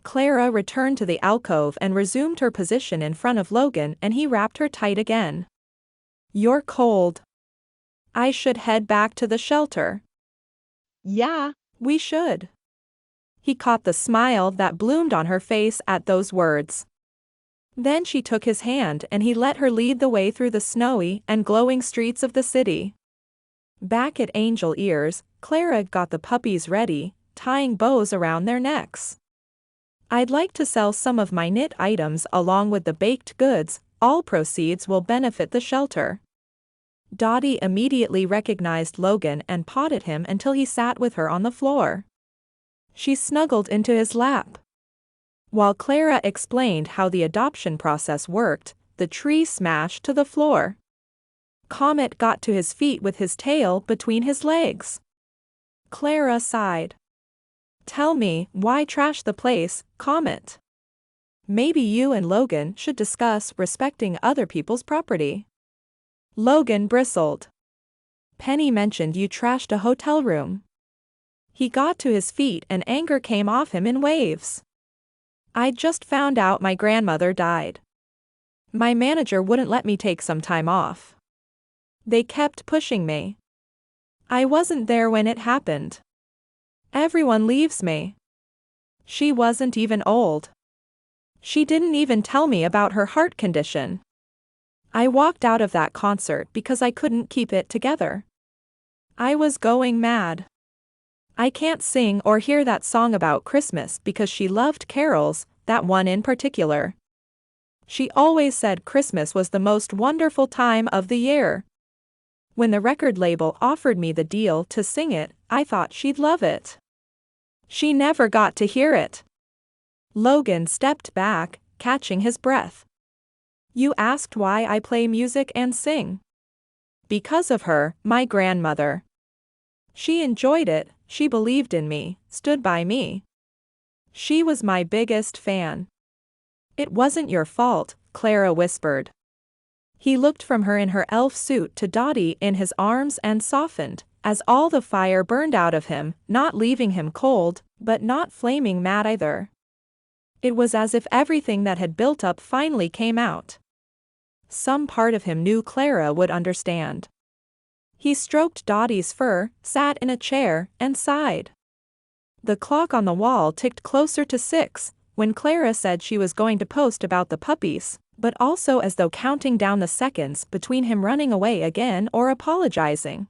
Clara returned to the alcove and resumed her position in front of Logan and he wrapped her tight again. You're cold. I should head back to the shelter. Yeah, we should. He caught the smile that bloomed on her face at those words. Then she took his hand and he let her lead the way through the snowy and glowing streets of the city. Back at Angel Ears, Clara got the puppies ready, tying bows around their necks. I'd like to sell some of my knit items along with the baked goods, all proceeds will benefit the shelter. Dottie immediately recognized Logan and pawed him until he sat with her on the floor. She snuggled into his lap. While Clara explained how the adoption process worked, the tree smashed to the floor. Comet got to his feet with his tail between his legs. Clara sighed. Tell me, why trash the place, Comet? Maybe you and Logan should discuss respecting other people's property. Logan bristled. Penny mentioned you trashed a hotel room. He got to his feet and anger came off him in waves. I'd just found out my grandmother died. My manager wouldn't let me take some time off. They kept pushing me. I wasn't there when it happened. Everyone leaves me. She wasn't even old. She didn't even tell me about her heart condition. I walked out of that concert because I couldn't keep it together. I was going mad. I can't sing or hear that song about Christmas because she loved carols, that one in particular. She always said Christmas was the most wonderful time of the year. When the record label offered me the deal to sing it, I thought she'd love it. She never got to hear it. Logan stepped back, catching his breath. You asked why I play music and sing. Because of her, my grandmother. She enjoyed it, she believed in me, stood by me. She was my biggest fan. It wasn't your fault, Clara whispered. He looked from her in her elf suit to Dottie in his arms and softened, as all the fire burned out of him, not leaving him cold, but not flaming mad either. It was as if everything that had built up finally came out. Some part of him knew Clara would understand. He stroked Dottie's fur, sat in a chair, and sighed. The clock on the wall ticked closer to 6, when Clara said she was going to post about the puppies, but also as though counting down the seconds between him running away again or apologizing.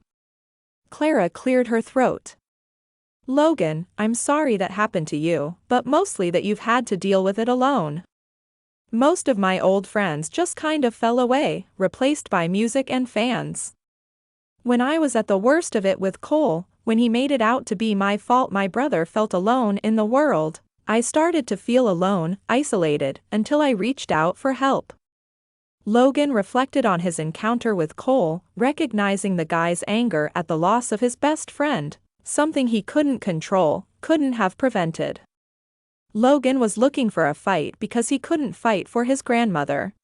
Clara cleared her throat. Logan, I'm sorry that happened to you, but mostly that you've had to deal with it alone. Most of my old friends just kind of fell away, replaced by music and fans. When I was at the worst of it with Cole, when he made it out to be my fault my brother felt alone in the world, I started to feel alone, isolated, until I reached out for help. Logan reflected on his encounter with Cole, recognizing the guy's anger at the loss of his best friend, something he couldn't control, couldn't have prevented. Logan was looking for a fight because he couldn't fight for his grandmother.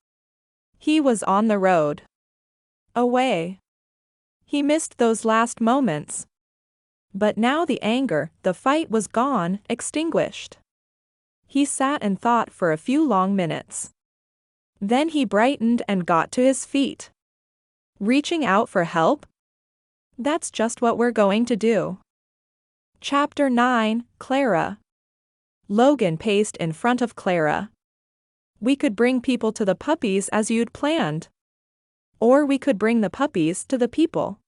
He was on the road. Away. He missed those last moments. But now the anger, the fight was gone, extinguished. He sat and thought for a few long minutes. Then he brightened and got to his feet. Reaching out for help? That's just what we're going to do. Chapter 9, Clara. Logan paced in front of Clara. We could bring people to the puppies as you'd planned. Or we could bring the puppies to the people.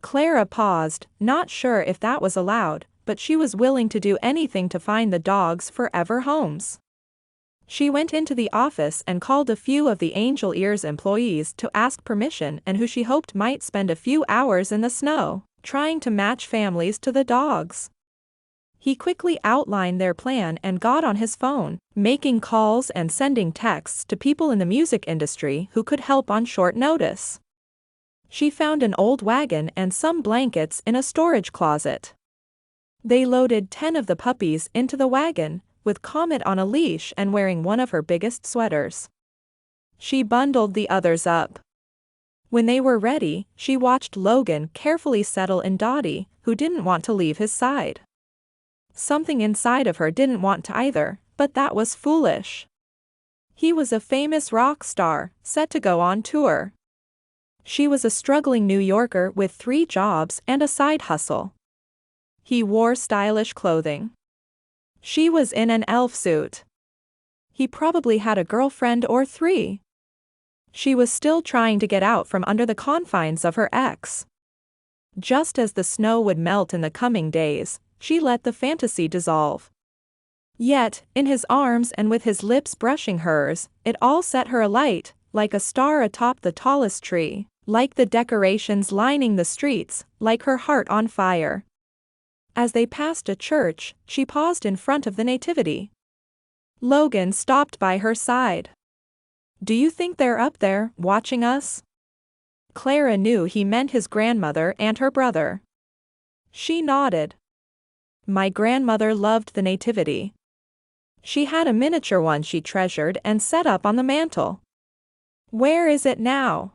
Clara paused, not sure if that was allowed, but she was willing to do anything to find the dogs forever homes. She went into the office and called a few of the Angel Ears employees to ask permission and who she hoped might spend a few hours in the snow, trying to match families to the dogs. He quickly outlined their plan and got on his phone, making calls and sending texts to people in the music industry who could help on short notice. She found an old wagon and some blankets in a storage closet. They loaded 10 of the puppies into the wagon, with Comet on a leash and wearing one of her biggest sweaters. She bundled the others up. When they were ready, she watched Logan carefully settle in Dottie, who didn't want to leave his side. Something inside of her didn't want to either, but that was foolish. He was a famous rock star, set to go on tour. She was a struggling New Yorker with 3 jobs and a side hustle. He wore stylish clothing. She was in an elf suit. He probably had a girlfriend or 3. She was still trying to get out from under the confines of her ex. Just as the snow would melt in the coming days, she let the fantasy dissolve. Yet, in his arms and with his lips brushing hers, it all set her alight, like a star atop the tallest tree, like the decorations lining the streets, like her heart on fire. As they passed a church, she paused in front of the nativity. Logan stopped by her side. Do you think they're up there, watching us? Clara knew he meant his grandmother and her brother. She nodded. My grandmother loved the nativity. She had a miniature one she treasured and set up on the mantel. Where is it now?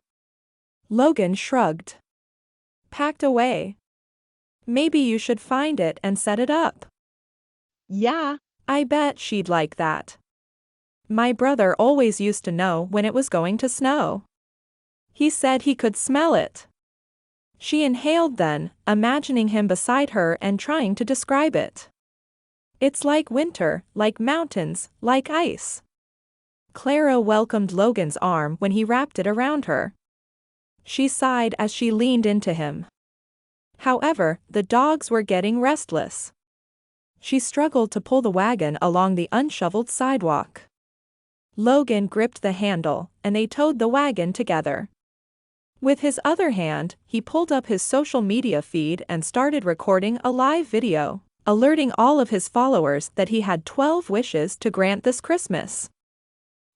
Logan shrugged. Packed away. Maybe you should find it and set it up. Yeah, I bet she'd like that. My brother always used to know when it was going to snow. He said he could smell it. She inhaled then, imagining him beside her and trying to describe it. It's like winter, like mountains, like ice. Clara welcomed Logan's arm when he wrapped it around her. She sighed as she leaned into him. However, the dogs were getting restless. She struggled to pull the wagon along the unshoveled sidewalk. Logan gripped the handle, and they towed the wagon together. With his other hand, he pulled up his social media feed and started recording a live video, alerting all of his followers that he had 12 wishes to grant this Christmas.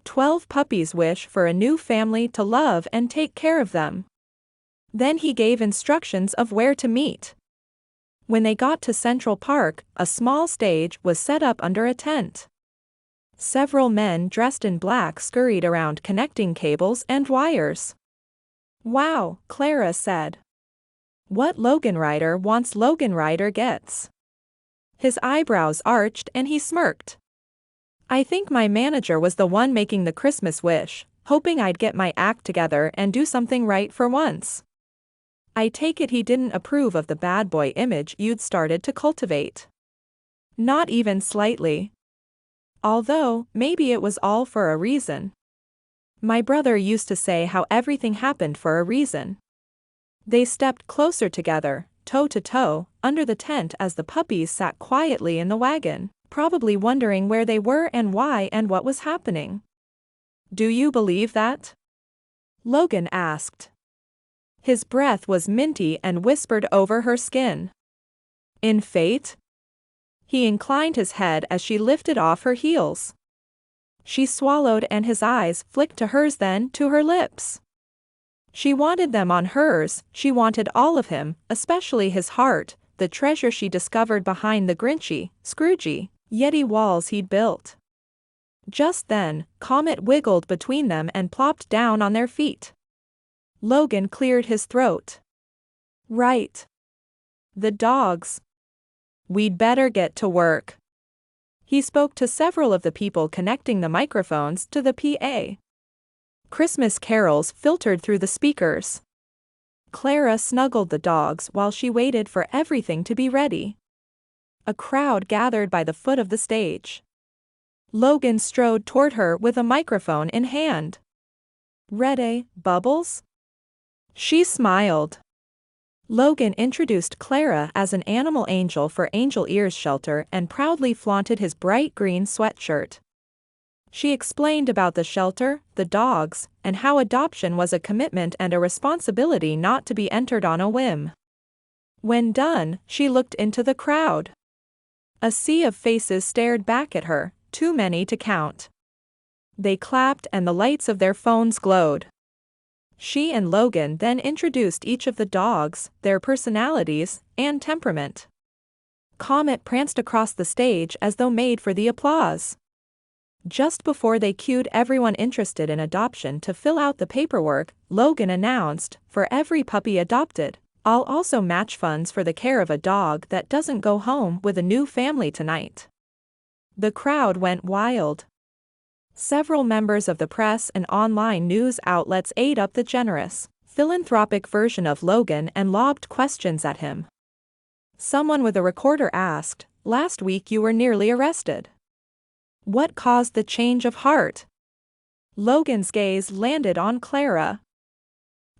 12 puppies wish for a new family to love and take care of them. Then he gave instructions of where to meet. When they got to Central Park, a small stage was set up under a tent. Several men dressed in black scurried around connecting cables and wires. Wow, Clara said. What Logan Ryder wants Logan Ryder gets. His eyebrows arched and he smirked. I think my manager was the one making the Christmas wish, hoping I'd get my act together and do something right for once. I take it he didn't approve of the bad boy image you'd started to cultivate. Not even slightly. Although, maybe it was all for a reason. My brother used to say how everything happened for a reason. They stepped closer together, toe to toe, under the tent as the puppies sat quietly in the wagon, probably wondering where they were and why and what was happening. Do you believe that? Logan asked. His breath was minty and whispered over her skin. In fate? He inclined his head as she lifted off her heels. She swallowed and his eyes flicked to hers, then to her lips. She wanted them on hers, she wanted all of him, especially his heart, the treasure she discovered behind the Grinchy, Scroogey, Yeti walls he'd built. Just then, Comet wiggled between them and plopped down on their feet. Logan cleared his throat. Right. The dogs. We'd better get to work. He spoke to several of the people connecting the microphones to the PA. Christmas carols filtered through the speakers. Clara snuggled the dogs while she waited for everything to be ready. A crowd gathered by the foot of the stage. Logan strode toward her with a microphone in hand. Ready, Bubbles? She smiled. Logan introduced Clara as an animal angel for Angel Ears Shelter and proudly flaunted his bright green sweatshirt. She explained about the shelter, the dogs, and how adoption was a commitment and a responsibility not to be entered on a whim. When done, she looked into the crowd. A sea of faces stared back at her, too many to count. They clapped and the lights of their phones glowed. She and Logan then introduced each of the dogs, their personalities, and temperament. Comet pranced across the stage as though made for the applause. Just before they cued everyone interested in adoption to fill out the paperwork, Logan announced, for every puppy adopted, I'll also match funds for the care of a dog that doesn't go home with a new family tonight. The crowd went wild. Several members of the press and online news outlets ate up the generous, philanthropic version of Logan and lobbed questions at him. Someone with a recorder asked, "Last week you were nearly arrested. What caused the change of heart?" Logan's gaze landed on Clara.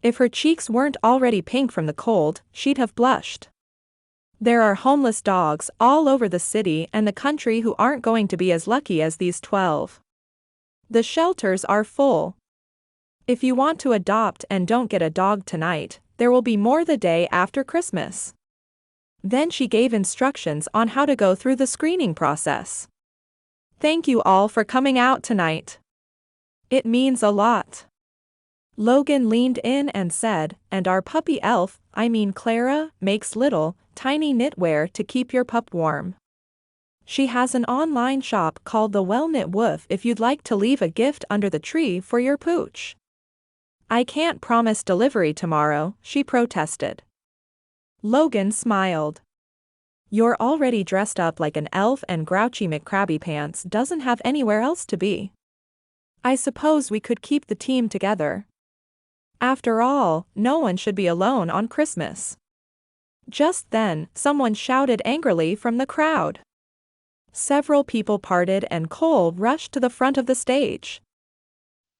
If her cheeks weren't already pink from the cold, she'd have blushed. There are homeless dogs all over the city and the country who aren't going to be as lucky as these 12. The shelters are full. If you want to adopt and don't get a dog tonight, there will be more the day after Christmas. Then she gave instructions on how to go through the screening process. Thank you all for coming out tonight. It means a lot. Logan leaned in and said, and our puppy elf, Clara, makes little, tiny knitwear to keep your pup warm. She has an online shop called The Well Knit Woof if you'd like to leave a gift under the tree for your pooch. I can't promise delivery tomorrow, she protested. Logan smiled. You're already dressed up like an elf and Grouchy McCrabby Pants doesn't have anywhere else to be. I suppose we could keep the team together. After all, no one should be alone on Christmas. Just then, someone shouted angrily from the crowd. Several people parted and Cole rushed to the front of the stage.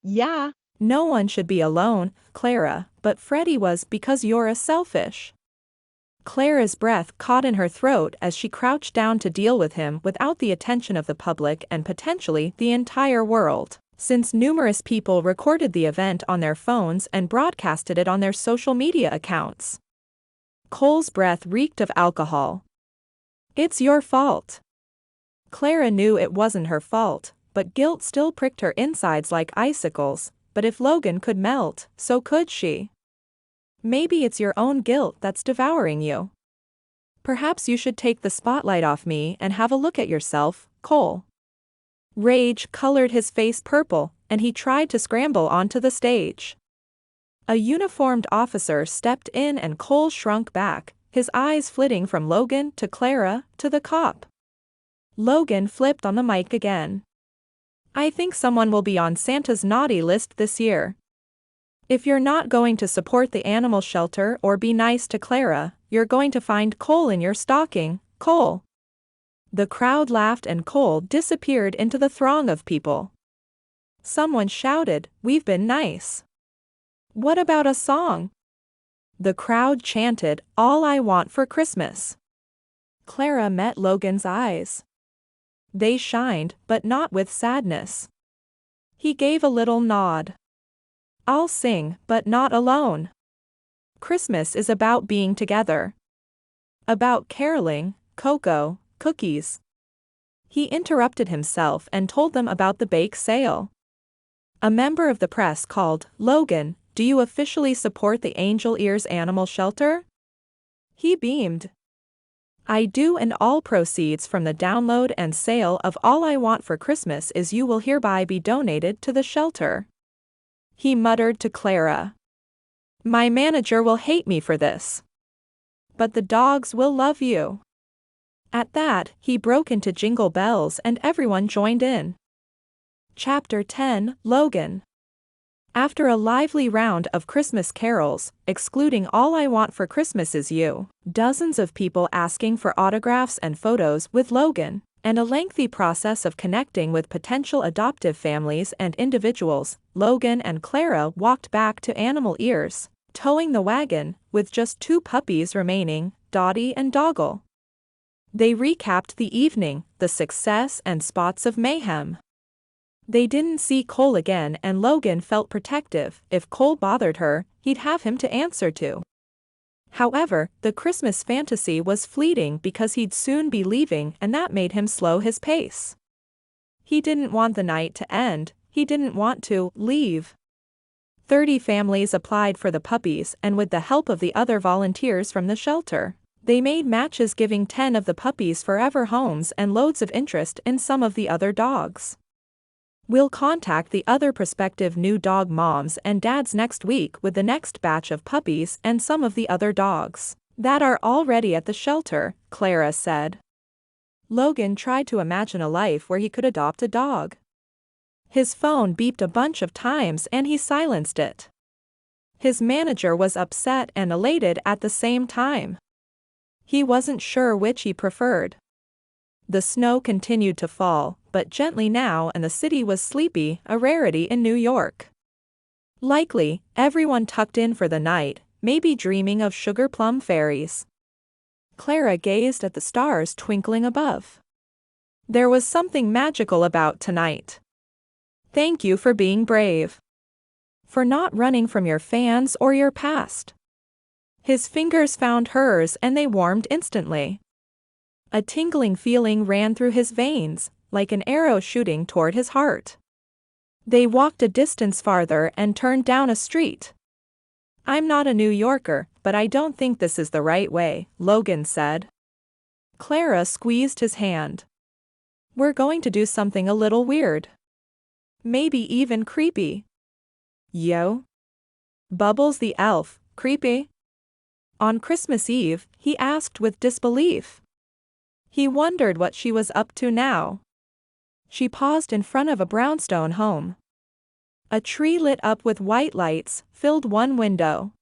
Yeah, no one should be alone, Clara, but Freddie was because you're a selfish. Clara's breath caught in her throat as she crouched down to deal with him without the attention of the public and potentially the entire world, since numerous people recorded the event on their phones and broadcasted it on their social media accounts. Cole's breath reeked of alcohol. It's your fault. Clara knew it wasn't her fault, but guilt still pricked her insides like icicles, but if Logan could melt, so could she. Maybe it's your own guilt that's devouring you. Perhaps you should take the spotlight off me and have a look at yourself, Cole. Rage colored his face purple, and he tried to scramble onto the stage. A uniformed officer stepped in and Cole shrunk back, his eyes flitting from Logan to Clara to the cop. Logan flipped on the mic again. I think someone will be on Santa's naughty list this year. If you're not going to support the animal shelter or be nice to Clara, you're going to find coal in your stocking, coal." The crowd laughed and coal disappeared into the throng of people. Someone shouted, "We've been nice. What about a song?" The crowd chanted, "All I Want for Christmas." Clara met Logan's eyes. They shined, but not with sadness. He gave a little nod. "I'll sing, but not alone. Christmas is about being together. About caroling, cocoa, cookies." He interrupted himself and told them about the bake sale. A member of the press called, "Logan, do you officially support the Angel Ears Animal Shelter?" He beamed. "I do, and all proceeds from the download and sale of All I Want for Christmas Is You will hereby be donated to the shelter." He muttered to Clara, "My manager will hate me for this. But the dogs will love you." At that, he broke into jingle bells and everyone joined in. Chapter 10, Logan. After a lively round of Christmas carols, excluding All I Want for Christmas Is You, dozens of people asking for autographs and photos with Logan, and a lengthy process of connecting with potential adoptive families and individuals, Logan and Clara walked back to Animal Ears, towing the wagon, with just 2 puppies remaining, Dottie and Doggle. They recapped the evening, the success and spots of mayhem. They didn't see Cole again and Logan felt protective. If Cole bothered her, he'd have him to answer to. However, the Christmas fantasy was fleeting because he'd soon be leaving and that made him slow his pace. He didn't want the night to end, he didn't want to leave. 30 families applied for the puppies and with the help of the other volunteers from the shelter, they made matches giving 10 of the puppies forever homes and loads of interest in some of the other dogs. "We'll contact the other prospective new dog moms and dads next week with the next batch of puppies and some of the other dogs that are already at the shelter," Clara said. Logan tried to imagine a life where he could adopt a dog. His phone beeped a bunch of times and he silenced it. His manager was upset and elated at the same time. He wasn't sure which he preferred. The snow continued to fall, but gently now, and the city was sleepy, a rarity in New York. Likely, everyone tucked in for the night, maybe dreaming of sugar plum fairies. Clara gazed at the stars twinkling above. There was something magical about tonight. "Thank you for being brave. For not running from your fans or your past." His fingers found hers and they warmed instantly. A tingling feeling ran through his veins, like an arrow shooting toward his heart. They walked a distance farther and turned down a street. "I'm not a New Yorker, but I don't think this is the right way," Logan said. Clara squeezed his hand. "We're going to do something a little weird. Maybe even creepy." "Yo?" "Bubbles the elf, creepy?" On Christmas Eve, he asked with disbelief. He wondered what she was up to now. She paused in front of a brownstone home. A tree lit up with white lights filled one window.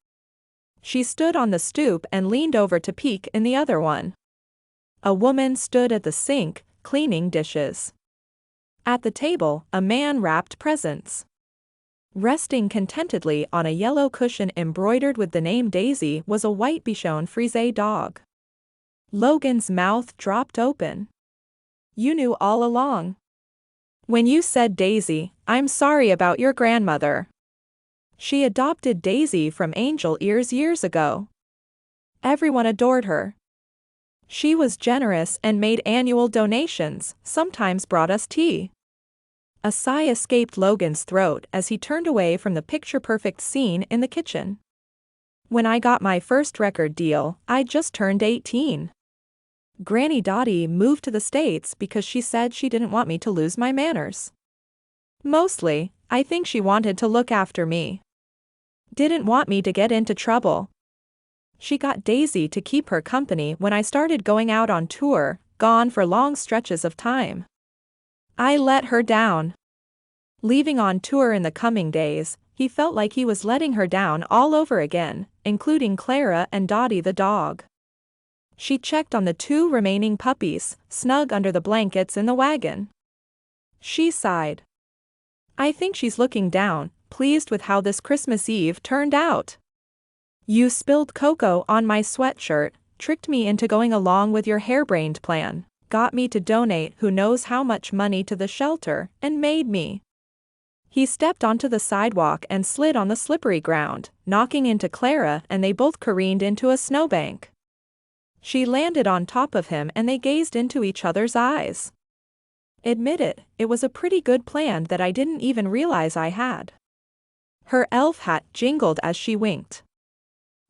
She stood on the stoop and leaned over to peek in the other one. A woman stood at the sink, cleaning dishes. At the table, a man wrapped presents. Resting contentedly on a yellow cushion embroidered with the name Daisy was a white Bichon Frise dog. Logan's mouth dropped open. "You knew all along. When you said Daisy, I'm sorry about your grandmother. She adopted Daisy from Angel Ears years ago. Everyone adored her. She was generous and made annual donations, sometimes brought us tea." A sigh escaped Logan's throat as he turned away from the picture-perfect scene in the kitchen. "When I got my first record deal, I just turned 18. Granny Dottie moved to the States because she said she didn't want me to lose my manners. Mostly, I think she wanted to look after me. Didn't want me to get into trouble. She got Daisy to keep her company when I started going out on tour, gone for long stretches of time. I let her down. Leaving on tour in the coming days, he felt like he was letting her down all over again, including Clara and Dottie the dog. She checked on the 2 remaining puppies, snug under the blankets in the wagon. She sighed. I think she's looking down, pleased with how this Christmas Eve turned out. You spilled cocoa on my sweatshirt, tricked me into going along with your harebrained plan, got me to donate who knows how much money to the shelter, and made me. He stepped onto the sidewalk and slid on the slippery ground, knocking into Clara, and they both careened into a snowbank. She landed on top of him and they gazed into each other's eyes. Admit it, it was a pretty good plan that I didn't even realize I had. Her elf hat jingled as she winked.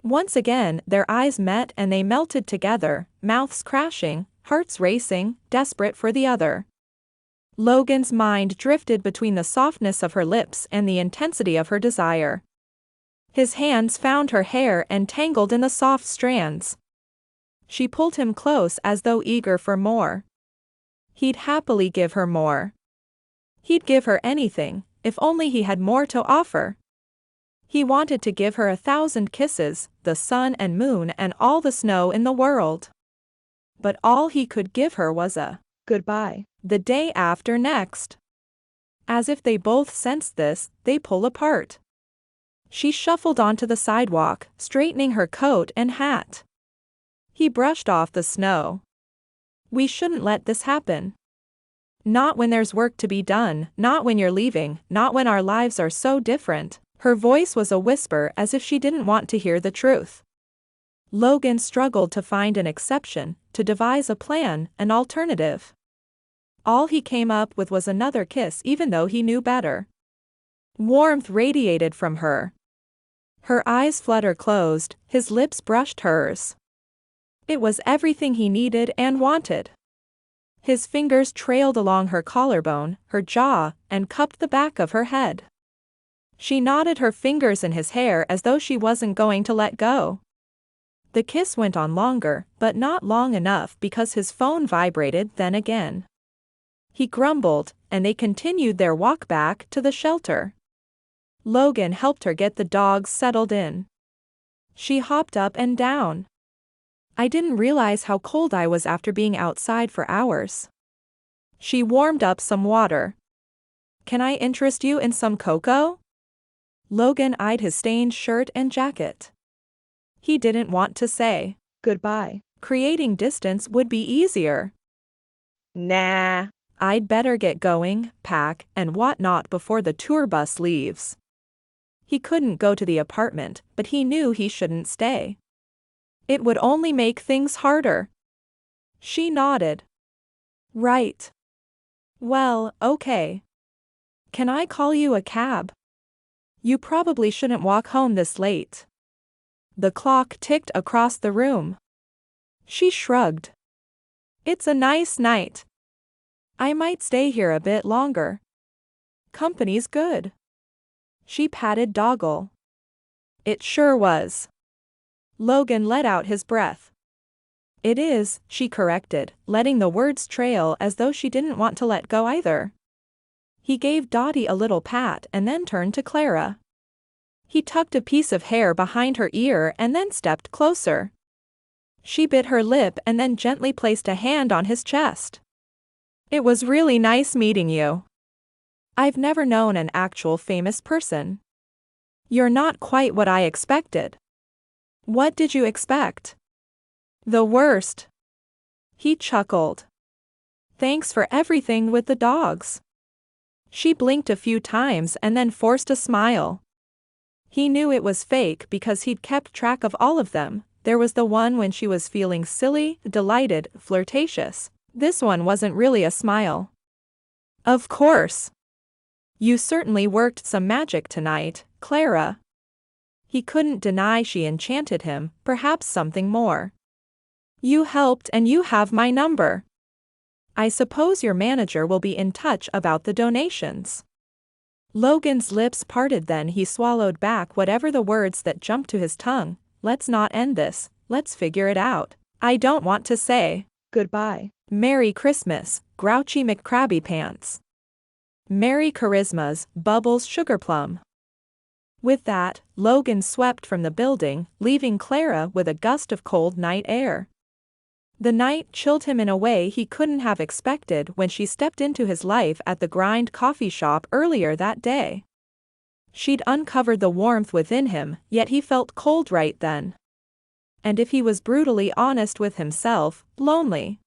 Once again, their eyes met and they melted together, mouths crashing, hearts racing, desperate for the other. Logan's mind drifted between the softness of her lips and the intensity of her desire. His hands found her hair and tangled in the soft strands. She pulled him close as though eager for more. He'd happily give her more. He'd give her anything, if only he had more to offer. He wanted to give her 1,000 kisses, the sun and moon and all the snow in the world. But all he could give her was a goodbye. The day after next. As if they both sensed this, they pull apart. She shuffled onto the sidewalk, straightening her coat and hat. He brushed off the snow. We shouldn't let this happen. Not when there's work to be done, not when you're leaving, not when our lives are so different. Her voice was a whisper as if she didn't want to hear the truth. Logan struggled to find an exception, to devise a plan, an alternative. All he came up with was another kiss even though he knew better. Warmth radiated from her. Her eyes flutter closed, his lips brushed hers. It was everything he needed and wanted. His fingers trailed along her collarbone, her jaw, and cupped the back of her head. She knotted her fingers in his hair as though she wasn't going to let go. The kiss went on longer, but not long enough because his phone vibrated then again. He grumbled, and they continued their walk back to the shelter. Logan helped her get the dogs settled in. She hopped up and down. I didn't realize how cold I was after being outside for hours. She warmed up some water. Can I interest you in some cocoa? Logan eyed his stained shirt and jacket. He didn't want to say goodbye. Creating distance would be easier. Nah. I'd better get going, pack, and whatnot before the tour bus leaves. He couldn't go to the apartment, but he knew he shouldn't stay. It would only make things harder. She nodded. Right. Well, okay. Can I call you a cab? You probably shouldn't walk home this late. The clock ticked across the room. She shrugged. It's a nice night. I might stay here a bit longer. Company's good. She patted Doggle. It sure was. Logan let out his breath. It is, she corrected, letting the words trail as though she didn't want to let go either. He gave Dottie a little pat and then turned to Clara. He tucked a piece of hair behind her ear and then stepped closer. She bit her lip and then gently placed a hand on his chest. It was really nice meeting you. I've never known an actual famous person. You're not quite what I expected. What did you expect? The worst. He chuckled. Thanks for everything with the dogs. She blinked a few times and then forced a smile. He knew it was fake because he'd kept track of all of them. There was the one when she was feeling silly, delighted, flirtatious. This one wasn't really a smile. Of course. You certainly worked some magic tonight, Clara. He couldn't deny she enchanted him, perhaps something more. You helped and you have my number. I suppose your manager will be in touch about the donations. Logan's lips parted, then he swallowed back whatever the words that jumped to his tongue. Let's not end this, let's figure it out. I don't want to say goodbye. Merry Christmas, grouchy McCrabby Pants. Merry Charisma's Bubbles Sugar Plum. With that, Logan swept from the building, leaving Clara with a gust of cold night air. The night chilled him in a way he couldn't have expected when she stepped into his life at the Grind coffee shop earlier that day. She'd uncovered the warmth within him, yet he felt cold right then. And if he was brutally honest with himself, lonely.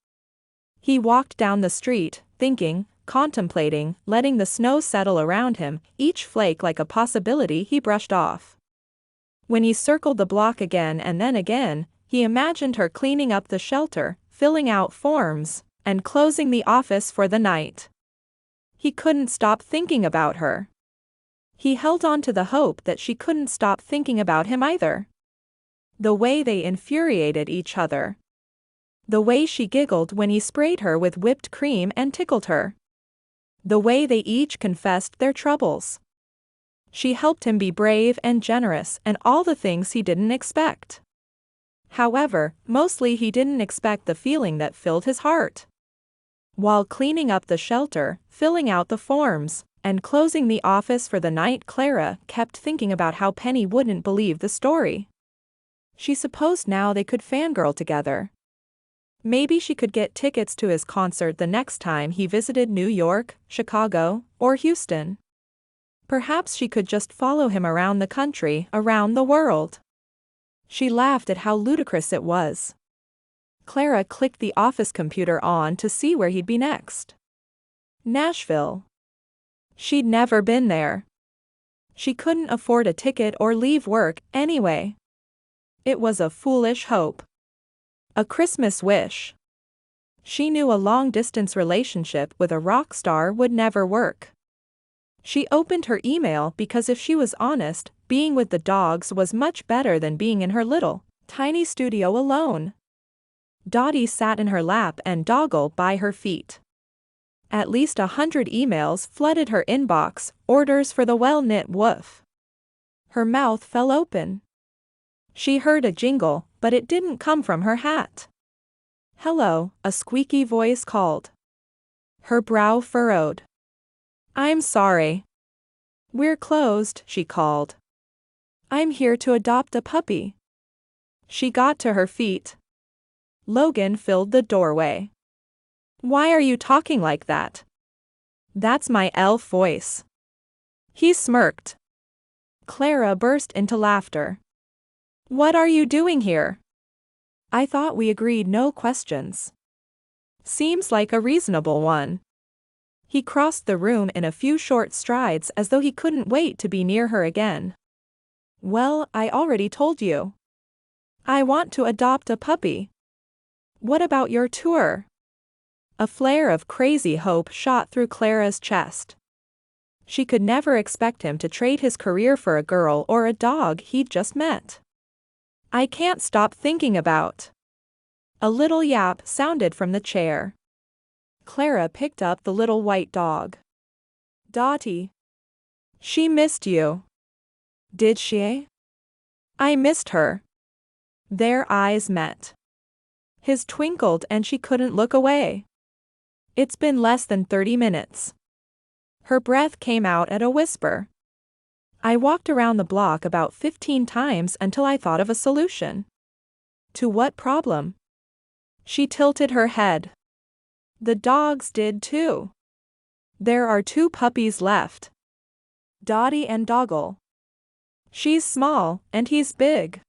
He walked down the street, thinking, contemplating, letting the snow settle around him, each flake like a possibility he brushed off. When he circled the block again and then again, he imagined her cleaning up the shelter, filling out forms, and closing the office for the night. He couldn't stop thinking about her. He held on to the hope that she couldn't stop thinking about him either. The way they infuriated each other. The way she giggled when he sprayed her with whipped cream and tickled her. The way they each confessed their troubles. She helped him be brave and generous and all the things he didn't expect. However, mostly he didn't expect the feeling that filled his heart. While cleaning up the shelter, filling out the forms, and closing the office for the night, Clara kept thinking about how Penny wouldn't believe the story. She supposed now they could fangirl together. Maybe she could get tickets to his concert the next time he visited New York, Chicago, or Houston. Perhaps she could just follow him around the country, around the world. She laughed at how ludicrous it was. Clara clicked the office computer on to see where he'd be next. Nashville. She'd never been there. She couldn't afford a ticket or leave work anyway. It was a foolish hope. A Christmas wish. She knew a long-distance relationship with a rock star would never work. She opened her email because if she was honest, being with the dogs was much better than being in her little, tiny studio alone. Dottie sat in her lap and Doggle by her feet. At least 100 emails flooded her inbox, orders for the well-knit woof. Her mouth fell open. She heard a jingle, but it didn't come from her hat. "Hello," a squeaky voice called. Her brow furrowed. "I'm sorry. We're closed," she called. "I'm here to adopt a puppy." She got to her feet. Logan filled the doorway. "Why are you talking like that?" "That's my elf voice." He smirked. Clara burst into laughter. "What are you doing here?" "I thought we agreed no questions." "Seems like a reasonable one." He crossed the room in a few short strides as though he couldn't wait to be near her again. "Well, I already told you. I want to adopt a puppy." "What about your tour?" A flare of crazy hope shot through Clara's chest. She could never expect him to trade his career for a girl or a dog he'd just met. "I can't stop thinking about." A little yap sounded from the chair. Clara picked up the little white dog. "Dottie. She missed you." "Did she?" "I missed her." Their eyes met. His twinkled and she couldn't look away. "It's been less than 30 minutes. Her breath came out at a whisper. "I walked around the block about 15 times until I thought of a solution." "To what problem?" She tilted her head. "The dogs did too. There are 2 puppies left. Dottie and Doggle. She's small, and he's big.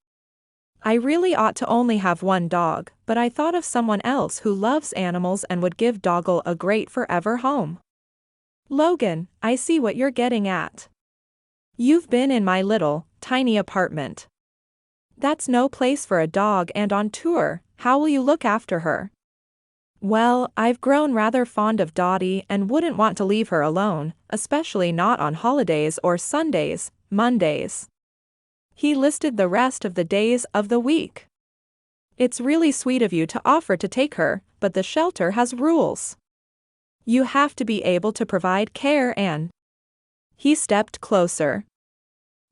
I really ought to only have one dog, but I thought of someone else who loves animals and would give Doggle a great forever home." "Logan, I see what you're getting at. You've been in my little, tiny apartment. That's no place for a dog, and on tour, how will you look after her?" "Well, I've grown rather fond of Dottie and wouldn't want to leave her alone, especially not on holidays or Sundays, Mondays." He listed the rest of the days of the week. "It's really sweet of you to offer to take her, but the shelter has rules. You have to be able to provide care and—" He stepped closer.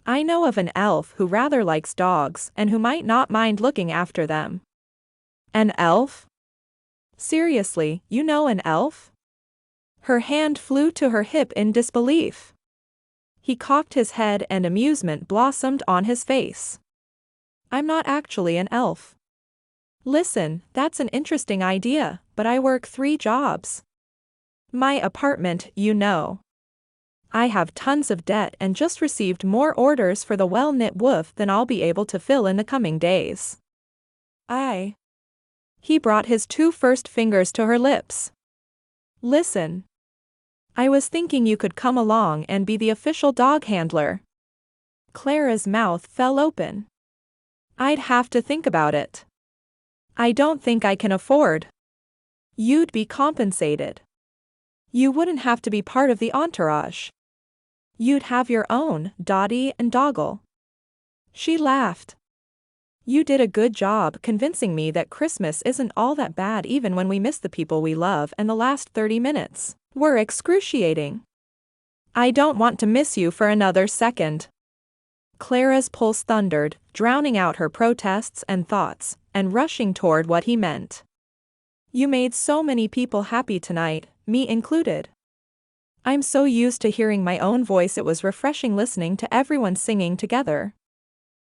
"I know of an elf who rather likes dogs and who might not mind looking after them." "An elf? Seriously, you know an elf?" Her hand flew to her hip in disbelief. He cocked his head and amusement blossomed on his face. I'm not actually an elf. Listen, that's an interesting idea, but I work 3 jobs. My apartment, you know. I have tons of debt and just received more orders for the well-knit woof than I'll be able to fill in the coming days. He brought his 2 first fingers to her lips. Listen. I was thinking you could come along and be the official dog handler. Clara's mouth fell open. I'd have to think about it. I don't think I can afford. You'd be compensated. You wouldn't have to be part of the entourage. You'd have your own Dottie and Doggle. She laughed. You did a good job convincing me that Christmas isn't all that bad even when we miss the people we love, and the last 30 minutes were excruciating. I don't want to miss you for another second. Clara's pulse thundered, drowning out her protests and thoughts, and rushing toward what he meant. You made so many people happy tonight, me included. I'm so used to hearing my own voice, it was refreshing listening to everyone singing together.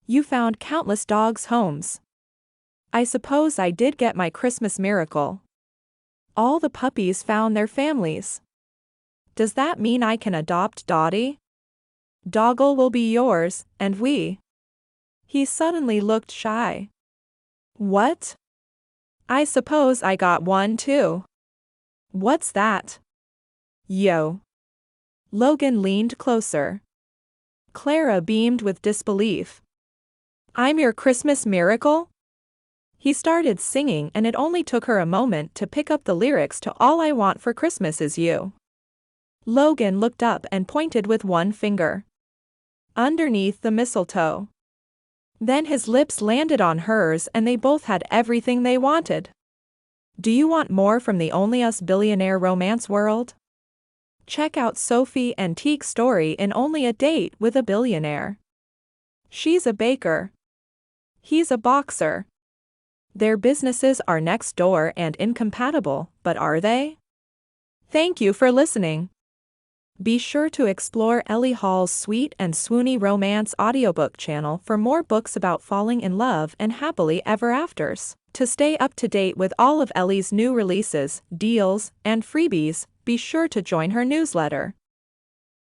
You found countless dogs' homes. I suppose I did get my Christmas miracle. All the puppies found their families. Does that mean I can adopt Dottie? Doggle will be yours, and we. He suddenly looked shy. What? I suppose I got one too. What's that? Yo. Logan leaned closer. Clara beamed with disbelief. I'm your Christmas miracle? He started singing, and it only took her a moment to pick up the lyrics to All I Want for Christmas Is You. Logan looked up and pointed with one finger. Underneath the mistletoe. Then his lips landed on hers and they both had everything they wanted. Do you want more from the Only Us billionaire romance world? Check out Sophie Antique's story in Only a Date with a Billionaire. She's a baker. He's a boxer. Their businesses are next door and incompatible, but are they? Thank you for listening. Be sure to explore Ellie Hall's sweet and swoony romance audiobook channel for more books about falling in love and happily ever afters. To stay up to date with all of Ellie's new releases, deals, and freebies, be sure to join her newsletter.